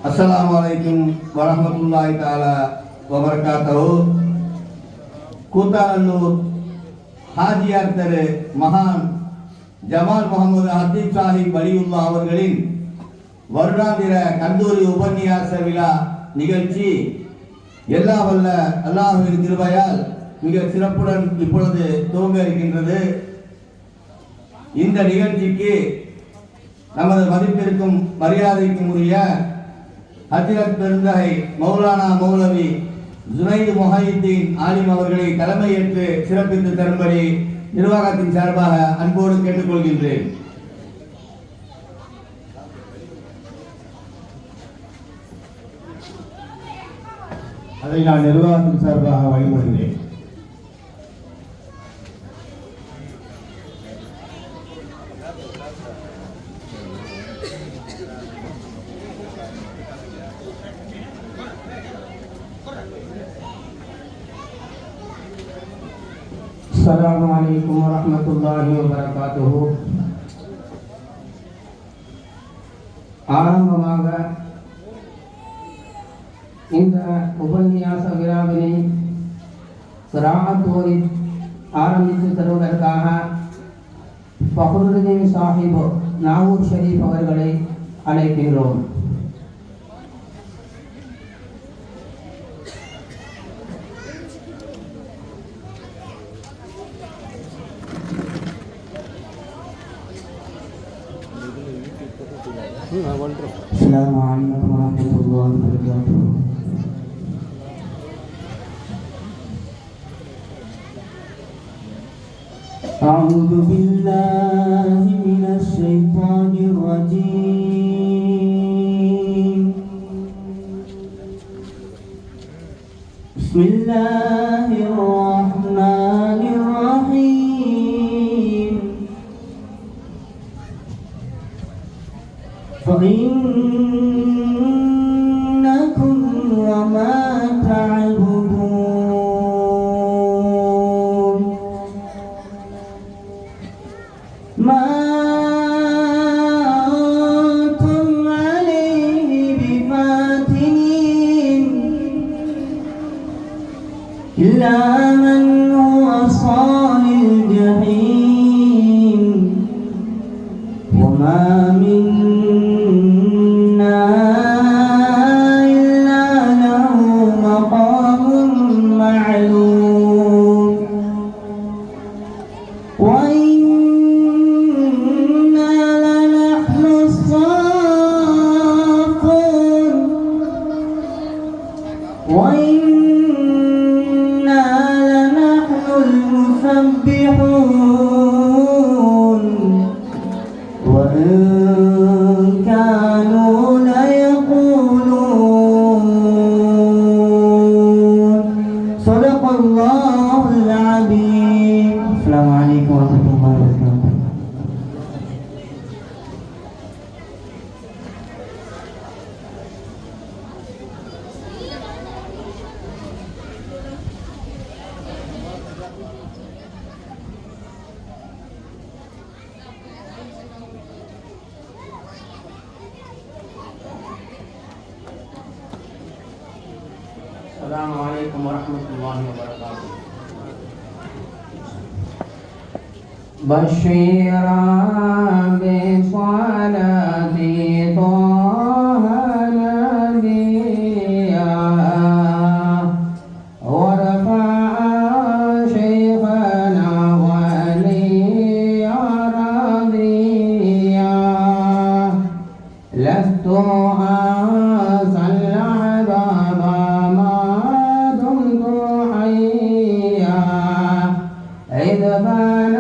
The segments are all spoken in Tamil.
அஸ்ஸலாமு அலைக்கும் வரஹ்மத்துல்லாஹி தஆலா வபரகாத்துஹு. கூத்தாநல்லூர் ஹாஜியார் தெரு மகான் ஜமால் முகமது ஹத்தீப் சாஹிப் வலியுல்லா அவர்களின் வருடாந்திர கந்தூரி உபன்யாச விழா நிகழ்ச்சி எல்லா வல்ல அல்லாஹ்வின் கிருபையால் மிக சிறப்புடன் இப்பொழுது துவங்க இருக்கின்றது. இந்த நிகழ்ச்சிக்கு நமது மதிப்பிற்கும் மரியாதைக்கும் உரிய ஹஜ்ரத் பெருந்தகை மௌலானா மௌலவி ஜுனைத் முஹையீத்தீன் ஆலிம் அவர்களை தலைமையேற்று சிறப்பித்து தரும்படி நிர்வாகத்தின் சார்பாக அன்போடு கேட்டுக்கொள்கின்றேன். அதை நான் நிர்வாகத்தின் சார்பாக வழிபடுகிறேன். அஸ்ஸலாமு அலைக்கும் வரஹ்மத்துல்லாஹி வபரகாத்துஹு. ஆரம்பமாக இந்த உபன்யாச விழாவினை கிராமத்தோரி ஆரம்பித்து தருவதற்காக ஃபஹ்ருதீன் சாஹிப் நாகூர் ஷரீஃப் அவர்களை அழைக்கின்றோம். السلام عليكم ورحمة الله وبركاته. أعوذ بالله من الشيطان الرجيم. بسم الله الرحمن الرحيم. فإنكم وما تعبدون ما أنتم عليه بفاتنين إلا من هو صال الجحيم وما من وإنا لنحن المسبحون وإن كانوا ليقولون صدق الله العظيم. السلام عليكم ورحمة الله وبركاته. السلام عليكم ورحمة الله وبركاته. بشيرا بصلاة طه نبيا ورفع شيخنا وليا رضيا لست أنسى العذاب ما دمت حيا إذ بان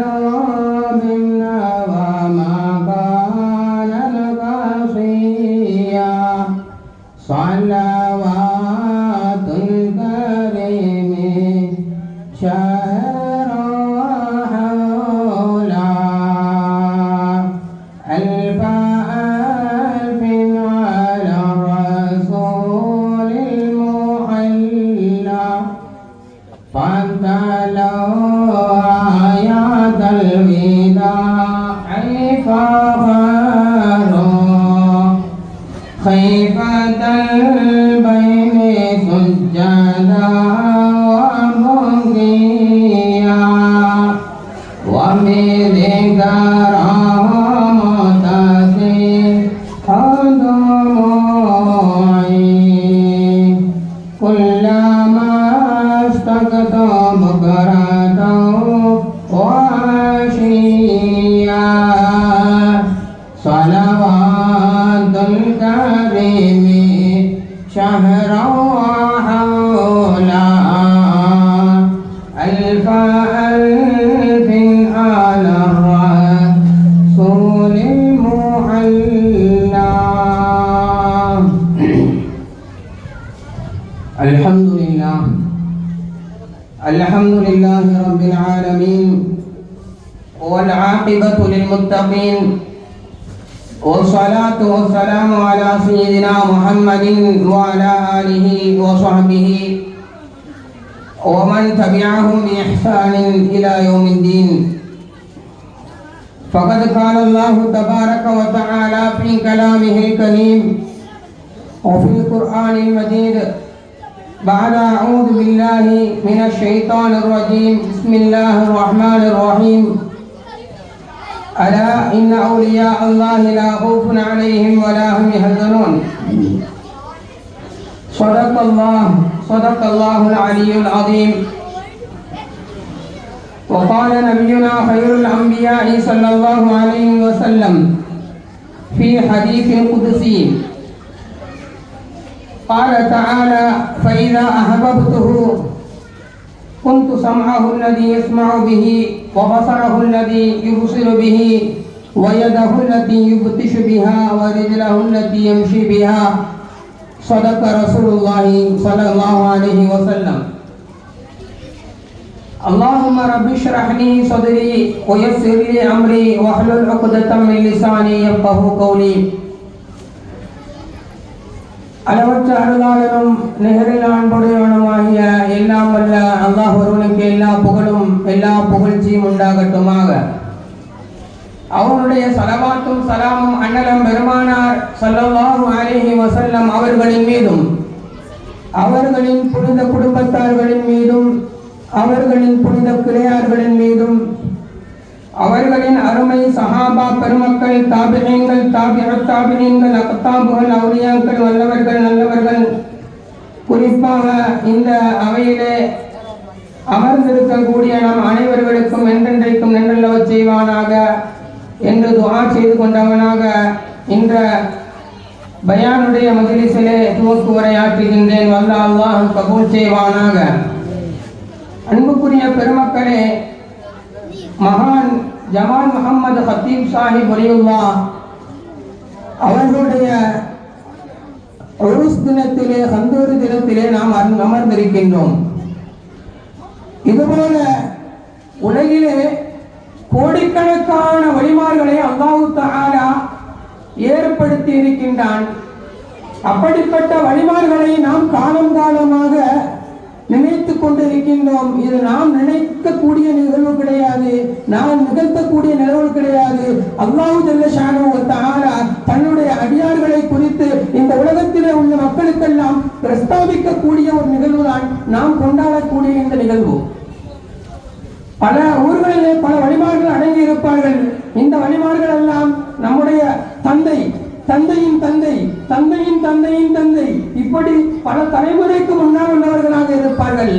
منا وما كان القصيا صلوات الكريم شهر وحولا ألف ألف على الرسول المحلى فانتلوا آيات الوداع فخروا خيفة البين سجدا وبكيا وبذكرامتي دموعي كلما اشتقت بكرة وعشيا صلوات الكريم شهرا وحولا ألف ألف على الرسول المحلى الحمد لله رب العالمين والعاقبة للمتقين والصلاة والسلام على سيدنا محمد وعلى آله وصحبه ومن تبعهم بإحسان إلى يوم الدين. فقد قال الله تبارك وتعالى في كلامه الكريم وفي القرآن المجيد بعد أعوذ بالله من الشيطان الرجيم بسم الله الرحمن الرحيم ألا إن أولياء الله لا خوف عليهم ولا هم يحزنون. صدق الله العلي العظيم. وقال نبينا خير الأنبياء صلى الله عليه وسلم في حديث قدسي قال تعالى فإذا أحببته كنت سمعه الذي يسمع به وبصره الذي يبصر به ويده التي يبطش بها ورجله التي يمشي بها. صدق رسول الله صلى الله عليه وسلم. اللهم رب اشرح لي صدري ويسر لي أمري واحلل عقدة من لساني يفقهوا قولي. அளவற்ற அருளாளனும் நிகரில் அன்புடையவனுமாகிய எல்லாம் வல்ல அல்லாஹ் ஒருவனுக்கு எல்லா புகழும் எல்லா புகழ்ச்சியும் உண்டாகட்டுமாக. அவனுடைய ஸலவாத்தும் சலாமும் அன்னலம் பெருமானார் ஸல்லல்லாஹு அலைஹி வஸல்லம் அவர்களின் மீதும் அவர்களின் புனித குடும்பத்தார்களின் மீதும் அவர்களின் புனித கிளையார்களின் மீதும் அவர்களின் அருமை சஹாபா பெருமக்கள் தாபிஈன்கள் தாபிஉத் தாபிஈன்கள் அக்தாபுகள் அவுலியாக்கள் வல்லவர்கள் நல்லவர்கள் குறிப்பாக இந்த அவையிலே அமர்ந்திருக்கக்கூடிய நாம் அனைவர்களுக்கும் என்றென்றைக்கும் நன்றல்லவச் செய்வானாக என்று துஆ செய்து கொண்டவனாக இந்த பயானுடைய மஜ்லிஸிலே துவக்கு உரையாற்றுகின்றேன். வல்ல அல்லாஹ் கபூல் செய்வானாக. அன்புக்குரிய பெருமக்களே, மகான் ஜமால் முஹம்மது ஹத்தீப் சாஹிப் வலியுல்லாஹ் அவர்களுடைய உருஸ் தினத்திலே கந்தூரி தினத்திலே நாம் அமர்ந்திருக்கின்றோம். இதுபோல உலகிலே கோடிக்கணக்கான வழிமார்களை அல்லாஹ் தஆலா ஏற்படுத்தி இருக்கின்றான். அப்படிப்பட்ட வழிமார்களை நாம் காலம் காலமாக நினைத்து கொண்டிருக்கின்றோம். இது நாம் நினைக்கக்கூடிய நிகழ்வு கிடையாது, நாம் நிகழ்த்தக்கூடிய நிகழ்வு கிடையாது. அல்லாஹ் ஜல்ல ஷானஹு வ தஆலா தன்னுடைய அடியார்களை குறித்து இந்த உலகத்திலே உள்ள மக்களுக்கெல்லாம் பிரஸ்தாபிக்கக்கூடிய ஒரு நிகழ்வுதான் நாம் கொண்டாடக்கூடிய இந்த நிகழ்வு. பல ஊர்களிலே பல வழிமார்கள் அடங்கி இருப்பார்கள். இந்த வழிமார்கள் எல்லாம் நம்முடைய தந்தை, தந்தையின் தந்தை, தந்தையின் தந்தையின் தந்தை, இப்படி பல தலைமுறைக்கு முன்னால் உள்ளவர்களாக இருப்பார்கள்.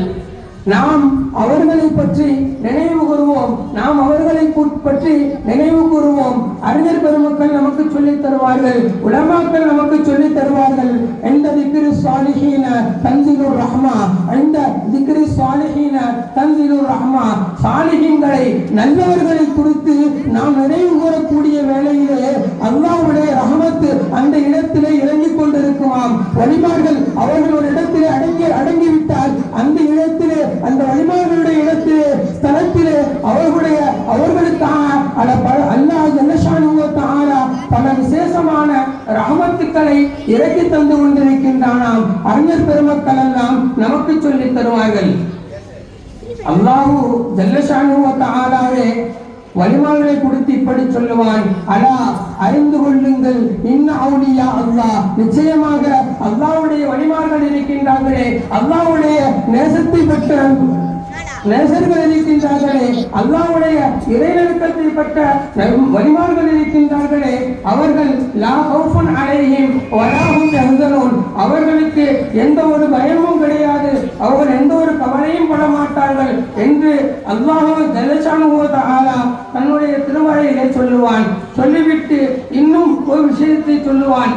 நாம் அவர்களை பற்றி நினைவு கூறுவோம், நாம் அவர்களை பற்றி நினைவு கூறுவோம். அறிஞர் பெருமக்கள் நமக்கு சொல்லித் தருவார்கள், உலமாக்கள் நமக்கு சொல்லித் தருவார்கள். இந்த திக்ரு ஸாலிஹீன தன்ஸிலுர் ரஹ்மா, இந்த திக்ரு ஸாலிஹீன தன்ஸிலுர் ரஹ்மா, சாலிஹீன்களை நல்லவர்களை குறித்து நாம் நினைவு கூறக்கூடிய வேளையிலே அல்லாஹ்வுடைய ரஹமத் அந்த இடத்திலே இறங்கிக் கொண்டிருக்குமாம். வலிமார்கள் அவர்கள் ஒரு இடத்திலே அடங்கிவிட்டால் அந்த இடத்திலே, அந்த வலிமார்களுடைய இடத்திலே, ஸ்தலத்திலே அவர்களுக்காக அல்லாஹ் ஜல்ல ஷானஹு வ தஆலா பல விசேஷமான ரஹமத்துக்களை இறக்கி தந்து கொண்டிருக்கின்றானாம். அறிஞர் பெருமக்கள் எல்லாம் நமக்கு சொல்லித் தருவார்கள். அல்லாஹ் ஜல்ல ஷானஹு வ தஆலாவே வழிமார்களை கொடுத்து இப்படி சொல்லுவான், அலா அறிந்து கொள்ளுங்கள், இன்ன அவுலியா அல்லாஹ், நிச்சயமாக அல்லாஹ்வுடைய வழிமார்கள் இருக்கின்றார்களே, அல்லாஹ்வுடைய நேசத்தை பெற்ற நேசர்கள் இருக்கின்றார்களே, அல்லாஹ்வுடைய இறைநெருக்கத்தை பெற்ற வழிமார்கள் இருக்கின்றார்களே, அவர்கள் லா ஹவுஃபுன் அலைஹிம் வலா ஹும் யஹ்சனூன், அவர்களுக்கு எந்த ஒரு பயமும் கிடையாது, அவர்கள் எந்த ஒரு கவலையும் பட மாட்டார்கள் என்று அல்லாஹ் ஜல்லஷானுஹு வ தஆலா தன்னுடைய திருமறையிலே சொல்லுவான். சொல்லிவிட்டு இன்னும் ஒரு விஷயத்தை சொல்லுவான்.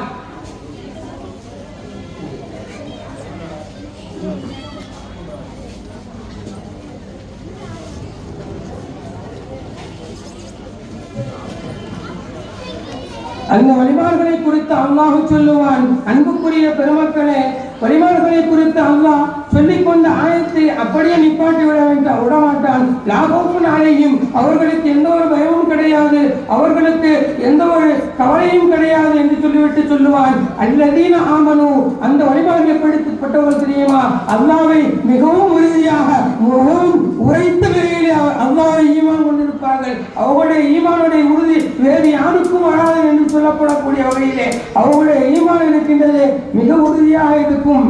அந்த வழிமார்களை குறித்து அல்லாஹ் சொல்லுவான், அன்புக்குரிய பெருமக்களே, வழிமார்களை குறித்து அல்லாஹ் சொல்லிக்கொண்ட ஆயத்தை அப்படியே நிப்பாட்டி விடமாட்டான். லாபோப்பும் நாளையும் அவர்களுக்கு எந்த ஒரு பயமும் கிடையாது, அவர்களுக்கு எந்த ஒரு கவலையும் கிடையாது என்று சொல்லிவிட்டு சொல்லுவான், அல்லதீன ஆமனு, அந்த வழிமார்கள் எப்படிப்பட்டவர்கள் தெரியுமா? அல்லாஹ்வை மிகவும் உறுதியாக மிகவும் உரைத்த நிலையிலே அல்லாஹ்வை ஈமான் கொண்டிருப்பார்கள். அவர்களுடைய ஈமானுடைய உறுதி வேறு யாருக்கும் வராது என்று சொல்லப்படக்கூடிய வகையிலே அவர்களுடைய ஈமான் இருக்கின்றது, மிக உறுதியாக இருக்கும்.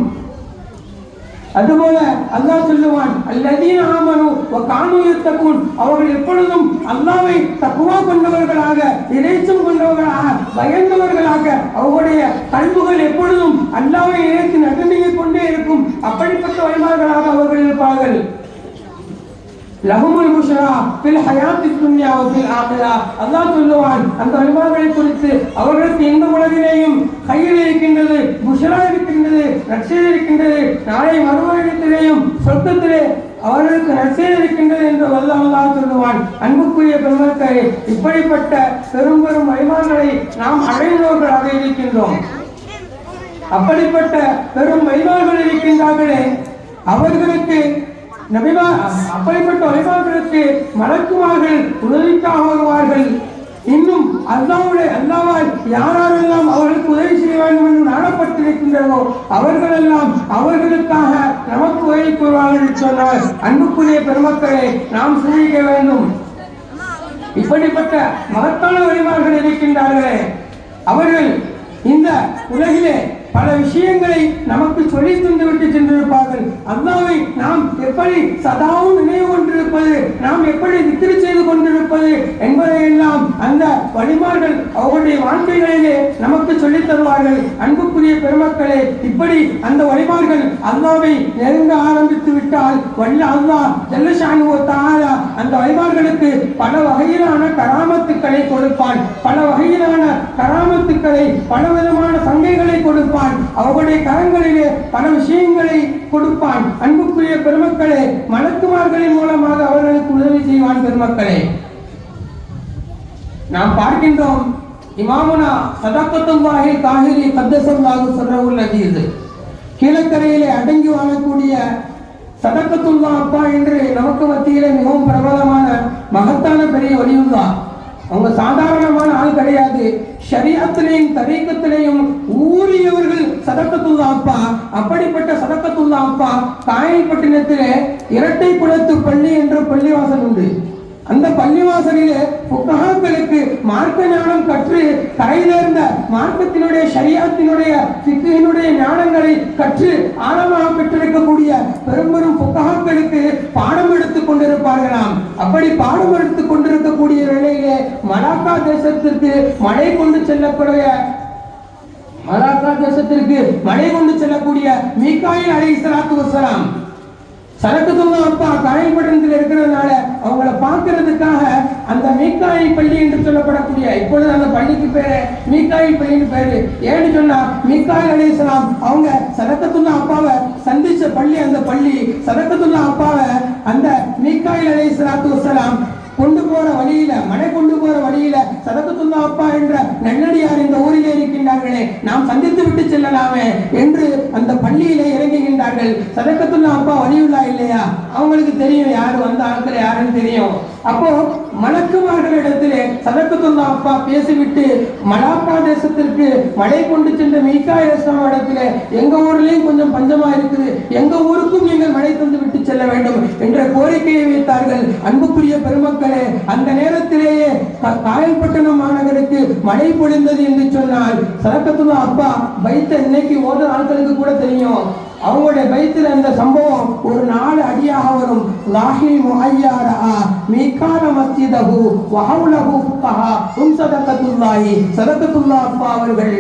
அதுபோல அல்லாஹ் சொல்லுவான், அல்லதீன ஆமனு வ கானூ யத்தகூன், அவர்கள் எப்பொழுதும் அல்லாஹ்வை தக்வா கொண்டவர்களாக, இறைச்சம் கொண்டவர்களாக, பயந்தவர்களாக, அவர்களுடைய கல்புகள் எப்பொழுதும் அல்லாஹ்வை இறைத்து நடுநீங்கிக் கொண்டே இருக்கும். அப்படிப்பட்ட வழிமார்களாக அவர்கள் இருப்பார்கள். லஹுமுல் புஷ்ரா ஃபில் ஹயாத்தித் துன்யா வ ஃபில் ஆகிரா, அல்லாஹ் சொல்லுவான் அந்த வழிமார்களை குறித்து, அவர்களுக்கு இந்த உலகிலேயும் கையில் இருக்கின்றது, புஷ்ரா இருக்கின்றது, நற்செய்தி இருக்கின்றது, நாளை மறுமையிடத்திலேயும் சொர்க்கத்திலே அவர்களுக்கு நற்செய்தி இருக்கின்றது என்று அல்லாஹ் சொல்லுவான். அன்புக்குரிய பெருமக்களே, இப்படிப்பட்ட பெரும் பெரும் வழிமார்களை நாம் அடைந்தவர்களாக இருக்கின்றோம். அப்படிப்பட்ட பெரும் வழிமார்கள் இருக்கின்றார்களே, அவர்களுக்கு அப்படிப்பட்ட வழிபாடுகளுக்கு மலக்குமார்கள் உதவிக்காக வருவார்கள். இன்னும் அல்லாஹ்வால் யாரெல்லாம் அவர்களுக்கு உதவி செய்ய வேண்டும் என்று நாடப்பட்டிருக்கின்றனோ அவர்களெல்லாம் அவர்களுக்காக நமக்கு உதவி கூறுவார்கள் சொன்னால், அன்புக்குரிய பெருமக்களை நாம் சிந்திக்க வேண்டும். இப்படிப்பட்ட மகத்தான வழிமார்கள் இருக்கின்றார்களே, அவர்கள் இந்த உலகிலே பல விஷயங்களை நமக்கு சொல்லி தந்துவிட்டு சென்றிருப்பார்கள். அல்லாஹ்வை நாம் எப்படி சதாவும் நினைவு கொண்டிருப்பது, நாம் எப்படி திக்ர் செய்து கொண்டிருப்பது என்பதையெல்லாம் அந்த வழிமார்கள் அவர்களுடைய வாழ்க்கைகளிலே நமக்கு சொல்லித் தருவார்கள். அன்புக்குரிய பெருமக்களே, இப்படி அந்த வழிமார்கள் அல்லாஹ்வை நெருங்க ஆரம்பித்து விட்டால் வல்ல அல்லாஹ் ஜல்லஷானுஹு வ தஆலா அந்த வழிமார்களுக்கு பல வகையிலான கராமத்துக்களை கொடுப்பான், பல வகையிலான கராமத்துக்களை, பல விதமான சங்கைகளை கொடுப்பான், அவர்களுடைய கரங்களிலே பல விஷயங்களை கொடுப்பான். அன்புக்குரிய பெருமக்களே, மலக்குமார்களின் மூலமாக அவர்களுக்கு உதவி செய்வான். பெருமக்களே, நாம் பார்க்கின்றோம், இமாமுனா சதகத்துல்லாஹி தாஹிரி கத்தஸல்லாஹு ஸர்ரஹுல் அஜீஸ், கீழக்கரையிலே அடங்கி வாழக்கூடிய சதகத்துல்லா அப்பா என்று நமக்கு மத்தியிலே மிகவும் பிரபலமான மகத்தான பெரிய வலியுல்லா. அவங்க சாதாரணமான ஆள் கிடையாது. ஷரியத்திலேயும் தரீக்கத்திலேயும் ஊறியவர்கள் சதகத்துல்லா அப்பா. அப்படிப்பட்ட சதகத்துல்லா அப்பா காயல்பட்டினத்திலே இரட்டை குளத்து பள்ளி என்ற பள்ளிவாசல் உண்டு. அந்த பள்ளிவாசலிலே ஃபுகஹாக்களுக்கு மார்க்க ஞானம் கற்று கரையிலிருந்த மார்க்கத்தினுடைய ஷரியத்தினுடைய ஃபிக்ஹினுடைய ஞானங்களை கற்று ஆழமாக பெற்றிருக்கக்கூடிய பெரும் பெரும் ஃபுகஹாக்களுக்கு பாடம் எடுத்துக் கொண்டிருப்பார்களாம். அப்படி பாடம் எடுத்துக் கொண்டிருக்கக்கூடிய வேளையிலே மலாக்கா தேசத்திற்கு மழை கொண்டு செல்லக்கூடிய மீகாயில் அலைஹிஸ்ஸலாத்து வஸ்ஸலாம் சதகத்துல்லா அப்பா காயல்பட்டினத்தில் இருக்கிறதுனால அவங்கள பார்க்கறதுக்காக அந்த மீகாயில் பள்ளி என்று சொல்லப்படக்கூடிய, இப்பொழுது அந்த பள்ளிக்கு பேரு மீகாயில் பள்ளின்னு பேரு. ஏன்னு சொன்னா மீகாயில் அலைஹிஸ்ஸலாம் அவங்க சதகத்துல்லா அப்பாவை சந்திச்ச பள்ளி. அந்த பள்ளி சதகத்துல்லா அப்பாவை அந்த மீகாயில் அலைஹிஸ்ஸலாத்து வஸ்ஸலாம் கொண்டு போற வழியில, மழை கொண்டு போற வழியில சதகத்துல்லா அப்பா என்ற நன்னடியார் இந்த ஊரிலே இருக்கின்றார்களே, நாம் சந்தித்து விட்டு செல்லலாமே என்று அந்த பள்ளியிலே இறங்குகின்றார்கள். சதகத்துல்லா அப்பா வலியுல்லா இல்லையா, அவங்களுக்கு தெரியும் யாரு வந்த ஆட்கள் யாருன்னு தெரியும். அப்போ மலக்குமார்களிடத்திலே சதகத்துல்லா அப்பா பேசிவிட்டு மலாக்கா தேசத்திற்கு மழை கொண்டு சென்ற மீகாயில் இடத்திலே, எங்க ஊர்லயும் கொஞ்சம் பஞ்சமா இருக்குது, எங்க ஊருக்கும் நீங்கள் மழை தந்து விட்டு செல்ல செல்ல வேண்டும் என்ற கோரிக்கையை வைத்தார்கள். அன்புக்குரிய பெருமக்களே, அந்த நேரத்திலேயே காயல்பட்டணம் மாநகருக்கு மழை பொழிந்தது என்று சொன்னால் சதக்கத்துல்லா அப்பா பைத்த இன்னைக்கு ஓத ஆட்களுக்கு கூட தெரியும். அவங்களுடைய பைத்தில் அந்த சம்பவம் ஒரு 4 அடியாக வரும். லாஹி முஹய்யாரா மீகான மஸ்ஜிதஹு வஹவுலஹு ஃபுகஹா சதக்கத்துல்லாஹி சதக்கத்துல்லா அப்பா அவர்கள்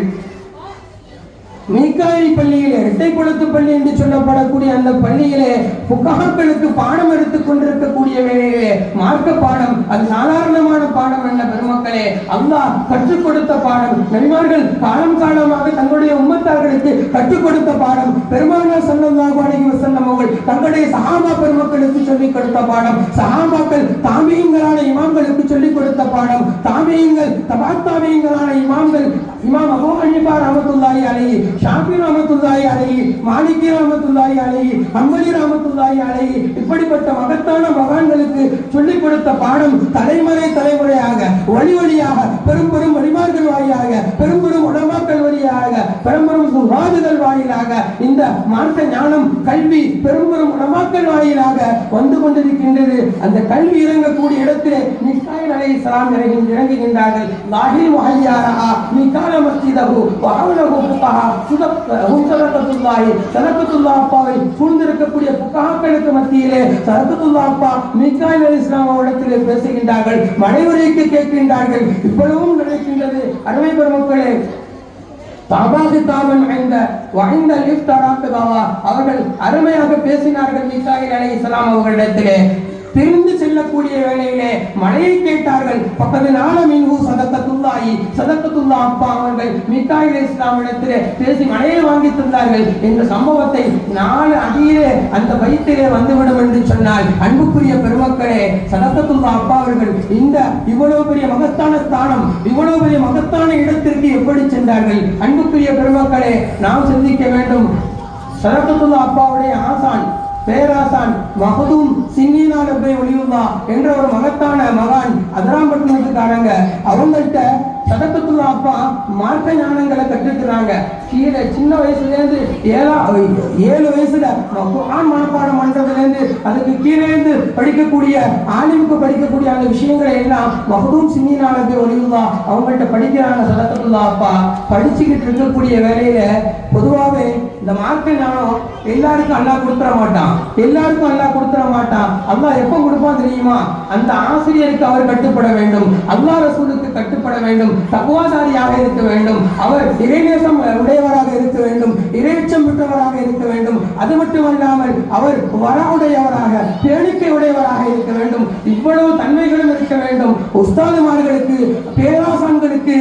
மீகாயில் பள்ளியிலே, இரட்டைக்குளத்து பள்ளி என்று சொல்லப்படக்கூடிய அந்த பள்ளியிலே புகாக்களுக்கு பாடம் எடுத்துக் கொண்டிருக்கக்கூடிய வேளையிலே மார்க்க பாடம், அது சாதாரணமான பாடம் அல்ல பெருமக்களே. அல்லாஹ் கற்றுக் கொடுத்த பாடம், நபிமார்கள் காலம் காலமாக தங்களுடைய உம்மத்தார்களுக்கு கற்றுக் கொடுத்த பாடம், பெருமானார் ஸல்லல்லாஹு அலைஹி வஸல்லம் அவர்கள் தங்களுடைய சஹாபா பெருமக்களுக்கு சொல்லிக் கொடுத்த பாடம், சஹாபாக்கள் தாபிஈன்களான இமாம்களுக்கு சொல்லிக் கொடுத்த பாடம், தாபிஈன்கள் தபஅத் தாபிஈன்களான இமாம்கள், இமாம் அபூ ஹனீஃபா ரஹ்மத்துல்லாஹி அலைஹி, ஷாஃபி ரஹ்மத்துல்லாஹி அலைஹி, மாலிகி ரஹ்மத்துல்லாஹி அலைஹி, ஹம்பலி ரஹ்மத்துல்லாஹி அலைஹி, இப்படிப்பட்ட மகத்தான மகான்களுக்கு சொல்லிக் கொடுத்த பாடம் தலைமுறையாக வழி வழியாக பெரும் பெரும் வழிமார்கள் வாயிலாக, பெரும் பெரும் உலமாக்கள் வழியாக, பெரும் பெரும் சுவாதுகள் வாயிலாக இந்த மார்க்க ஞானம் கல்வி பெரும் பெரும் உலமாக்கள் வாயிலாக வந்து கொண்டிருக்கின்றது. அந்த கல்வி இறங்கக்கூடிய இடத்திலே மீகாயில் அலைஹிஸ்ஸலாம் இறங்குகின்றார்கள். லாஹி முஹய்யாரா மீகான மஸ்ஜிதஹு வஹவுலஹு ஃபுகஹா சதக்கத்துல்லாஹி சதக்கத்துல்லா அப்பாவை சூழ்ந்திருக்கக்கூடிய புகாக்களுக்கு மத்தியிலே சதக்கத்துல்லா அப்பா மீகாயில் அலைஹிஸ்ஸலாம் அவரிடத்திலே பேசுகின்றார்கள், மனைவரைக்கு கேட்கின்றார்கள். இவ்வளவும் நடக்கின்றது. அருமை பெருமக்களே, அவர்கள் அருமையாக பேசினார்கள். மீகாயில் அலைஹிஸ்ஸலாம் அவர்களிடத்திலே பிரிந்து செல்லக்கூடிய வேளையிலே மழையை கேட்டார்கள். பக்கத்து நாளமின்ஹு சதக்கத்துல்லாஹி சதக்கத்துல்லா அப்பா அவர்கள் மீகாயில் அலைஹிஸ்ஸலாமிடத்திலே பேசி மழையை வாங்கி தந்தார்கள். இந்த சம்பவத்தை 4 அடியிலே அந்த வயிற்றிலே வந்துவிடும் என்று சொன்னால், அன்புக்குரிய பெருமக்களே, சதக்கத்துல்லா அப்பா அவர்கள் இந்த இவ்வளவு பெரிய மகத்தான ஸ்தானம், இவ்வளவு பெரிய மகத்தான இடத்திற்கு எப்படி சென்றார்கள்? அன்புக்குரிய பெருமக்களே, நாம் சிந்திக்க வேண்டும். சதக்கத்துல்லா அப்பாவுடைய ஆசான், பேராசான் மஹதூம் சின்னீனா ரப்பி ஒலியுல்லா என்ற ஒரு மகத்தான மகான் அதிராம்பட்டினத்துக்காரங்க. அவங்கள்ட்ட சதக்கத்துல்லா அப்பா மார்க்க ஞானங்களை கற்றுக்கிறாங்க. கீழே சின்ன வயசுலேருந்து 7 வயசுல குர்ஆன் மனப்பாடம் பண்றதுலேருந்து அதுக்கு கீழேந்து படிக்கக்கூடிய ஆலிமுக்கு படிக்கக்கூடிய அந்த விஷயங்களை எல்லாம் மஹதூம் சின்னீனா ரப்பி ஒலியுல்லா அவங்கள்ட்ட படிக்கிறாங்க. சதக்கத்துல்லா அப்பா படிச்சுக்கிட்டு இருக்கக்கூடிய வேலையில பொதுவாகவே இந்த மார்க்க ஞானம் எல்லாருக்கும் அல்லாஹ் கொடுத்துட மாட்டான். அல்லாஹ் எப்ப கொடுப்பான் தெரியுமா? அந்த ஆசிரியருக்கு அவர் கட்டுப்பட வேண்டும், அல்லாஹ் ரசூலுக்கு கட்டுப்பட வேண்டும், தக்வாதாரியாக இருக்க வேண்டும், அவர் இறைநேசம் உடையவராக இருக்க வேண்டும், இறைச்சம் பெற்றவராக இருக்க வேண்டும். அது மட்டுமல்லாமல் அவர் வரவுடையவராக, பேணிக்கை உடையவராக இருக்க வேண்டும். இவ்வளவு தன்மைகளும் இருக்க வேண்டும். உஸ்தாதுமார்களுக்கு, பேராசான்களுக்கு,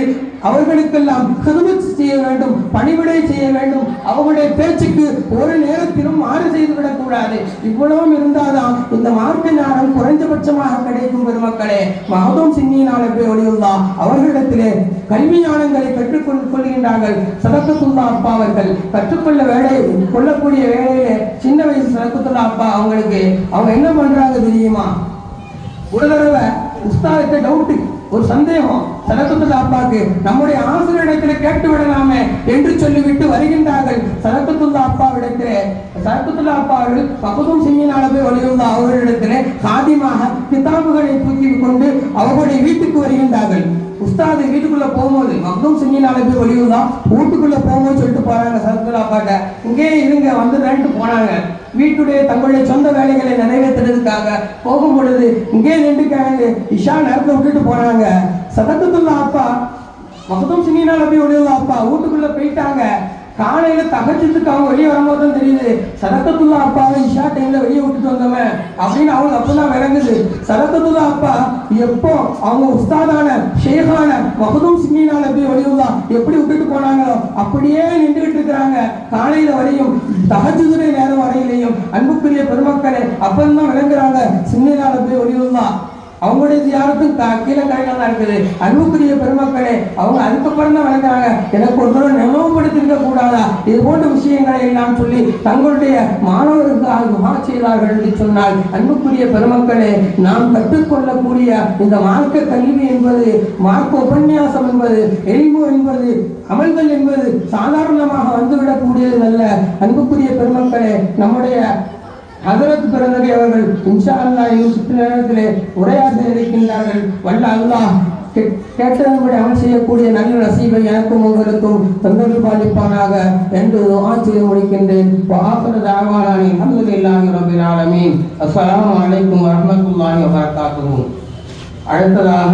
அவர்களுக்கெல்லாம் கிதுமத் செய்ய வேண்டும், பணிவிடை செய்ய வேண்டும். அவர்களுடைய பேச்சுக்கு ஒரு நேரத்திலும் மாறு செய்துவிடக் கூடாது. இவ்வளவும் இருந்தால்தான் இந்த மார்க்க ஞானம் குறைந்தபட்சமாக கிடைக்கும். பெருமக்களே, மஹதூம் சின்னீனா ரப்பி ஒலியுல்லா அவர்களிடத்திலே கல்வி ஞானங்களை கற்றுக்கொள்கின்றார்கள். சதக்கத்துல்லா அப்பா அவர்கள் கொள்ளக்கூடிய வேலையிலே சின்ன வயசு சதக்கத்துல்லா அப்பா அவங்களுக்கு அவங்க என்ன பண்றாங்க தெரியுமா? ஒரு தடவை உஸ்தாதுக்கு டவுட்டு, ஒரு சந்தேகம் சதக்கத்துல்லா அப்பாவுக்கு, நம்முடைய ஆசிரியரிடத்திலே கேட்டு விடலாமே என்று சொல்லிவிட்டு வருகின்றார்கள். சதக்கத்துல்லா அப்பாவிடத்திலே சதக்கத்துல்லா அப்பா அவர்கள் மஹதூம் சின்னீனா ரப்பி ஒலியுல்லா அவர்களிடத்திலே சாதிமாக கிதாபுகளை தூக்கி கொண்டு அவர்களுடைய வீட்டுக்கு வருகின்றார்கள். உஸ்தாது வீட்டுக்குள்ள போகும்போது மஹதூம் சின்னீனா ரப்பி ஒலியுல்லா வீட்டுக்குள்ள போகும்போது சொல்லிட்டு போறாங்க சதக்கத்துல்லா அப்பாட்ட, இங்கே இருங்க வந்து போனாங்க. வீட்டுடைய தங்களுடைய சொந்த வேலைகளை நிறைவேற்றுறதுக்காக போகும் பொழுது இங்கே நின்றுக்காங்க. இஷா நேரத்தை விட்டுட்டு போனாங்க. சதக்கத்துல்லா அப்பா மஹதூம் சின்னீனா ரப்பி ஒலியுல்லா அப்பா வீட்டுக்குள்ள போயிட்டாங்க. காலையில தகச்சத்துக்கு அவங்க வெளியே வரும்போது தான் தெரியுது, சதக்கத்துல்லா அப்பாவை இஷா டைம்ல வெளியே விட்டுட்டு வந்தவன் அப்படின்னு அவங்க அப்பதான் விளங்குது. சதக்கத்துல்லா அப்பா எப்போ அவங்க உஸ்தாதான ஷேகான மஹதூம் சின்னீனா ரப்பி ஒலியுல்லா எப்படி விட்டுட்டு போனாங்களோ அப்படியே நின்றுகிட்டு இருக்கிறாங்க காலையில வரையும், தஹஜ்ஜுடைய நேரம் வரையிலையும். அன்புக்குரிய பெருமக்களே, அப்பதான் விளங்குறாங்க சின்னீனா ரப்பி ஒலியுல்லா அவங்களுடைய தியானத்தும் கீழே கரையில தான் இருக்குது. அன்புக்குரிய பெருமக்களே, அவங்க அதுக்கப்புறம் தான் விளங்குறாங்க, எனக்கு ஒரு தடவை நினைவுபடுத்திருக்க கூடாதா இது போன்ற விஷயங்களை எல்லாம் சொல்லி தங்களுடைய மாணவர்களுக்கு துஆ செய்தார்கள் என்று சொன்னால், அன்புக்குரிய பெருமக்களே, நாம் கற்றுக்கொள்ளக்கூடிய இந்த மார்க்க கல்வி என்பது, மார்க்க உபன்யாசம் என்பது, எல்மு என்பது, அமல்கள் என்பது சாதாரணமாக வந்துவிடக்கூடியது அல்ல. அன்புக்குரிய பெருமக்களே, நம்முடைய ஹதரத் பிறந்தகை அவர்கள் இன்ஷா அல்லாஹ் இன்னும் சுற்று நேரத்திலே உரையாற்ற இருக்கின்றார்கள். வல்ல அல்லாஹ் கேட்டபடி அமல் செய்யக்கூடிய நல்ல நசீபை எனக்கும் உங்களுக்கும் தந்தல் பாலிப்பானாக என்று துஆ செய்து முடிக்கின்றேன். வஆகிரு தஅவானா அல்ஹம்துலில்லாஹி ரப்பில் ஆலமீன். அஸ்ஸலாமு அலைக்கும் வரஹ்மத்துல்லாஹி வபரகாத்துஹு. அடுத்ததாக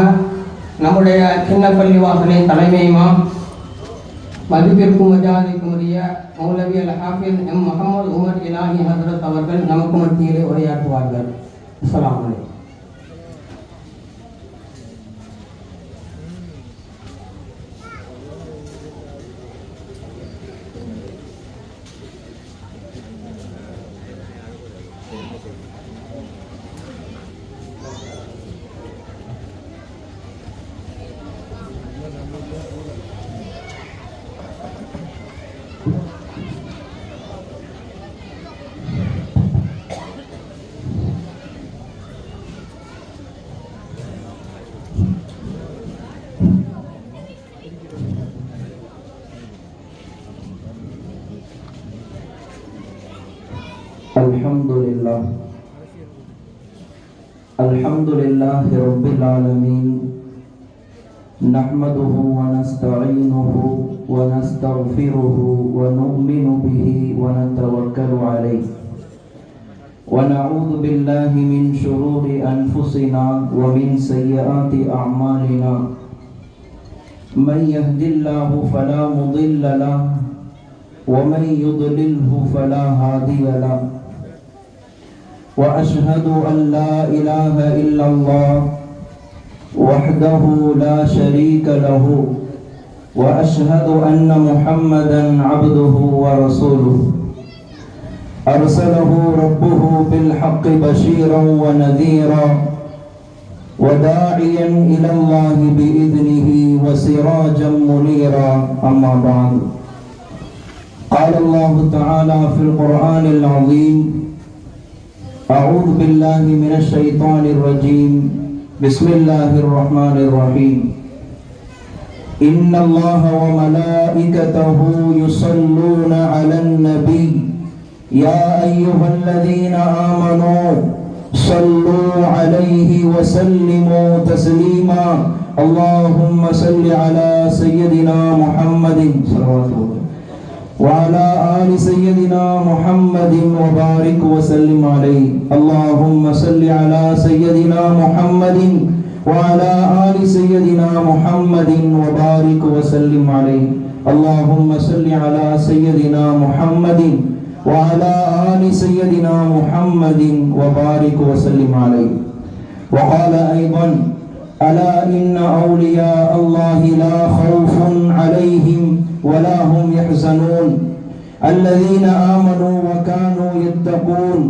நம்முடைய சின்ன பள்ளிவாசலின் தலைமை இமாம் மதிப்பிற்கும் மரியாதைக்கும் உரிய மௌலவி அல் ஹாஃபிஸ் எம் முஹம்மது உமர் இலாஹி ஹதரத் அவர்கள் நமக்கு மத்தியிலே உரையாற்றுவார்கள். அஸ்ஸலாமு அலைக்கும். Alhamdulillahi Rabbil Alamin. Nahmaduhu wa nasta'inuhu wa nastaghfiruhu wa nu'minu bihi wa natawakkalu alayhi. Wa na'udhu billahi min shururi anfusina wa min sayyiati a'malina. Man yahdillahu fala mudilla lahu wa man yudlilhu fala hadiya lahu. وأشهد أن لا إله إلا الله وحده لا شريك له وأشهد أن محمدا عبده ورسوله أرسله ربه بالحق بشيرا ونذيرا وداعيا إلى الله بإذنه وسراجا منيرا. أما بعد، قال الله تعالى في القرآن العظيم: أعوذ بالله من الشيطان الرجيم. بسم الله الرحمن الرحيم. إن الله وملائكته يصلون على النبي يا أيها الذين آمنوا صلوا عليه وسلموا تسليما. اللهم صل على سيدنا محمد صلى الله عليه وسلم وعلى آل سيدنا محمد وبارك وسلم عليه. اللهم صل على سيدنا محمد وعلى آل سيدنا محمد وبارك وسلم عليه. اللهم صل على سيدنا محمد وعلى آل سيدنا محمد وبارك وسلم عليه. وقال أيضا: ألا إن أولياء الله لا خوف عليهم ولا هم يحزنون الذين آمنوا وكانوا يتقون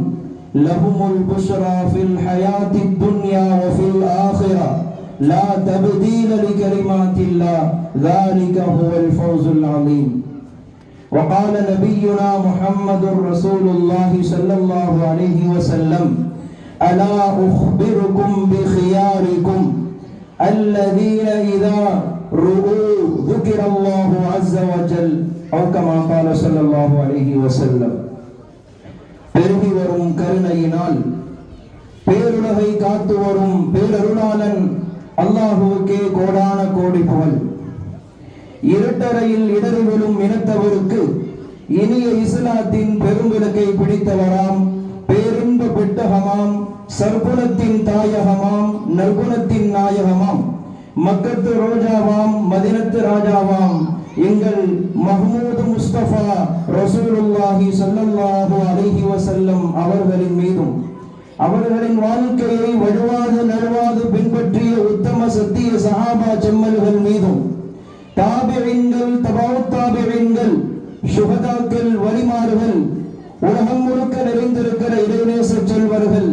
لهم البشرى في الحياة الدنيا وفي الآخرة لا تبديل لكلمات الله ذلك هو الفوز العظيم. وقال نبينا محمد رسول الله صلى الله عليه وسلم: ألا أخبركم بخياركم الذين إذا رؤوا ذكر الله عز وجل أو كما قال صلى الله عليه وسلم. பெருகி வரும் கருணையினால் பேருலகை காத்து வரும் பேரருளாளன் அல்லாஹுவுக்கே கோடான கோடி புகழ். இருட்டறையில் இடறி விழும் இனத்தவருக்கு இனிய இஸ்லாத்தின் பெரும்பிலக்கை பிடித்தவராம், பேரின்ப பெட்டகமாம், சர்க்குணத்தின் தாயகமாம், நற்குணத்தின் நாயகமாம், மக்கத்து ரோஜாவாம், மதினத்து ராஜாவாம் எங்கள் மஹ்மூது முஸ்தபா ரசூலுல்லாஹி ஸல்லல்லாஹு அலைஹி வஸல்லம் அவர்களின் மீதும் அவர்களின் வாழ்க்கையை வழுவாது நழுவாது பின்பற்றிய உத்தம சத்திய சஹாபா ஜம்மல்கள் மீதும் தாபிஈன்கள், தபவுத் தாபிஈன்கள், சுஹதாக்கள், வலிமார்கள், உலகம் முழுக்க நிறைந்திருக்கிற இறைநேச செல்வர்கள்,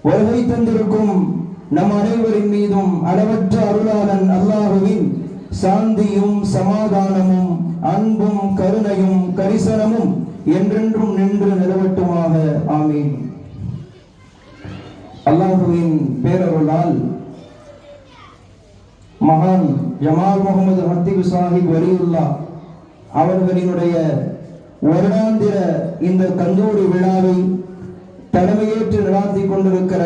வருகை தந்திருக்கும் நம் அனைவரின் மீதும் அளவற்ற அருளாளன் அல்லாஹுவின் சாந்தியும் சமாதானமும் அன்பும் கருணையும் கரிசனமும் என்றென்றும் நின்று நிலவட்டுமாக. ஆமீன். அல்லாஹுவின் பேரருளால் மகான் ஜமால் முகமது ஹத்தீப் சாஹிப் வலியுல்லா அவர்களினுடைய வருடாந்திர இந்த கந்தூரி விழாவை தலைமையேற்று நடாத்தி கொண்டிருக்கிற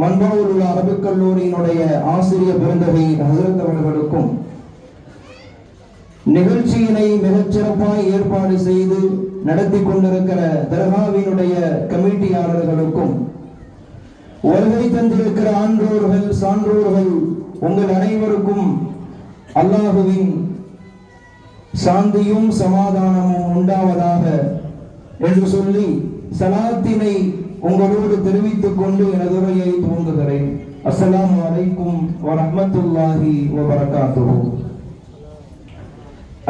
மன்பாவில் உள்ள அரபிக் கல்லூரியினுடைய ஆசிரியர் பெருந்தகை ஹசரத் அவர்களுக்கும் நிகழ்ச்சியினை மிகச் சிறப்பாய் ஏற்பாடு செய்து நடத்தி கொண்டிருக்கிற தர்காவினுடைய கமிட்டியாளர்களுக்கும் வருகை தந்திருக்கிற ஆன்றோர்கள் சான்றோர்கள் உங்கள் அனைவருக்கும் அல்லாஹுவின் சாந்தியும் சமாதானமும் உண்டாவதாக என்று சொல்லி சலாத்தினை உங்களோடு தெரிவித்துக் கொண்டு எனது உரையை துவங்குகிறேன். அஸ்ஸலாமு அலைக்கும் வரஹ்மத்துல்லாஹி வபரகாத்துஹு.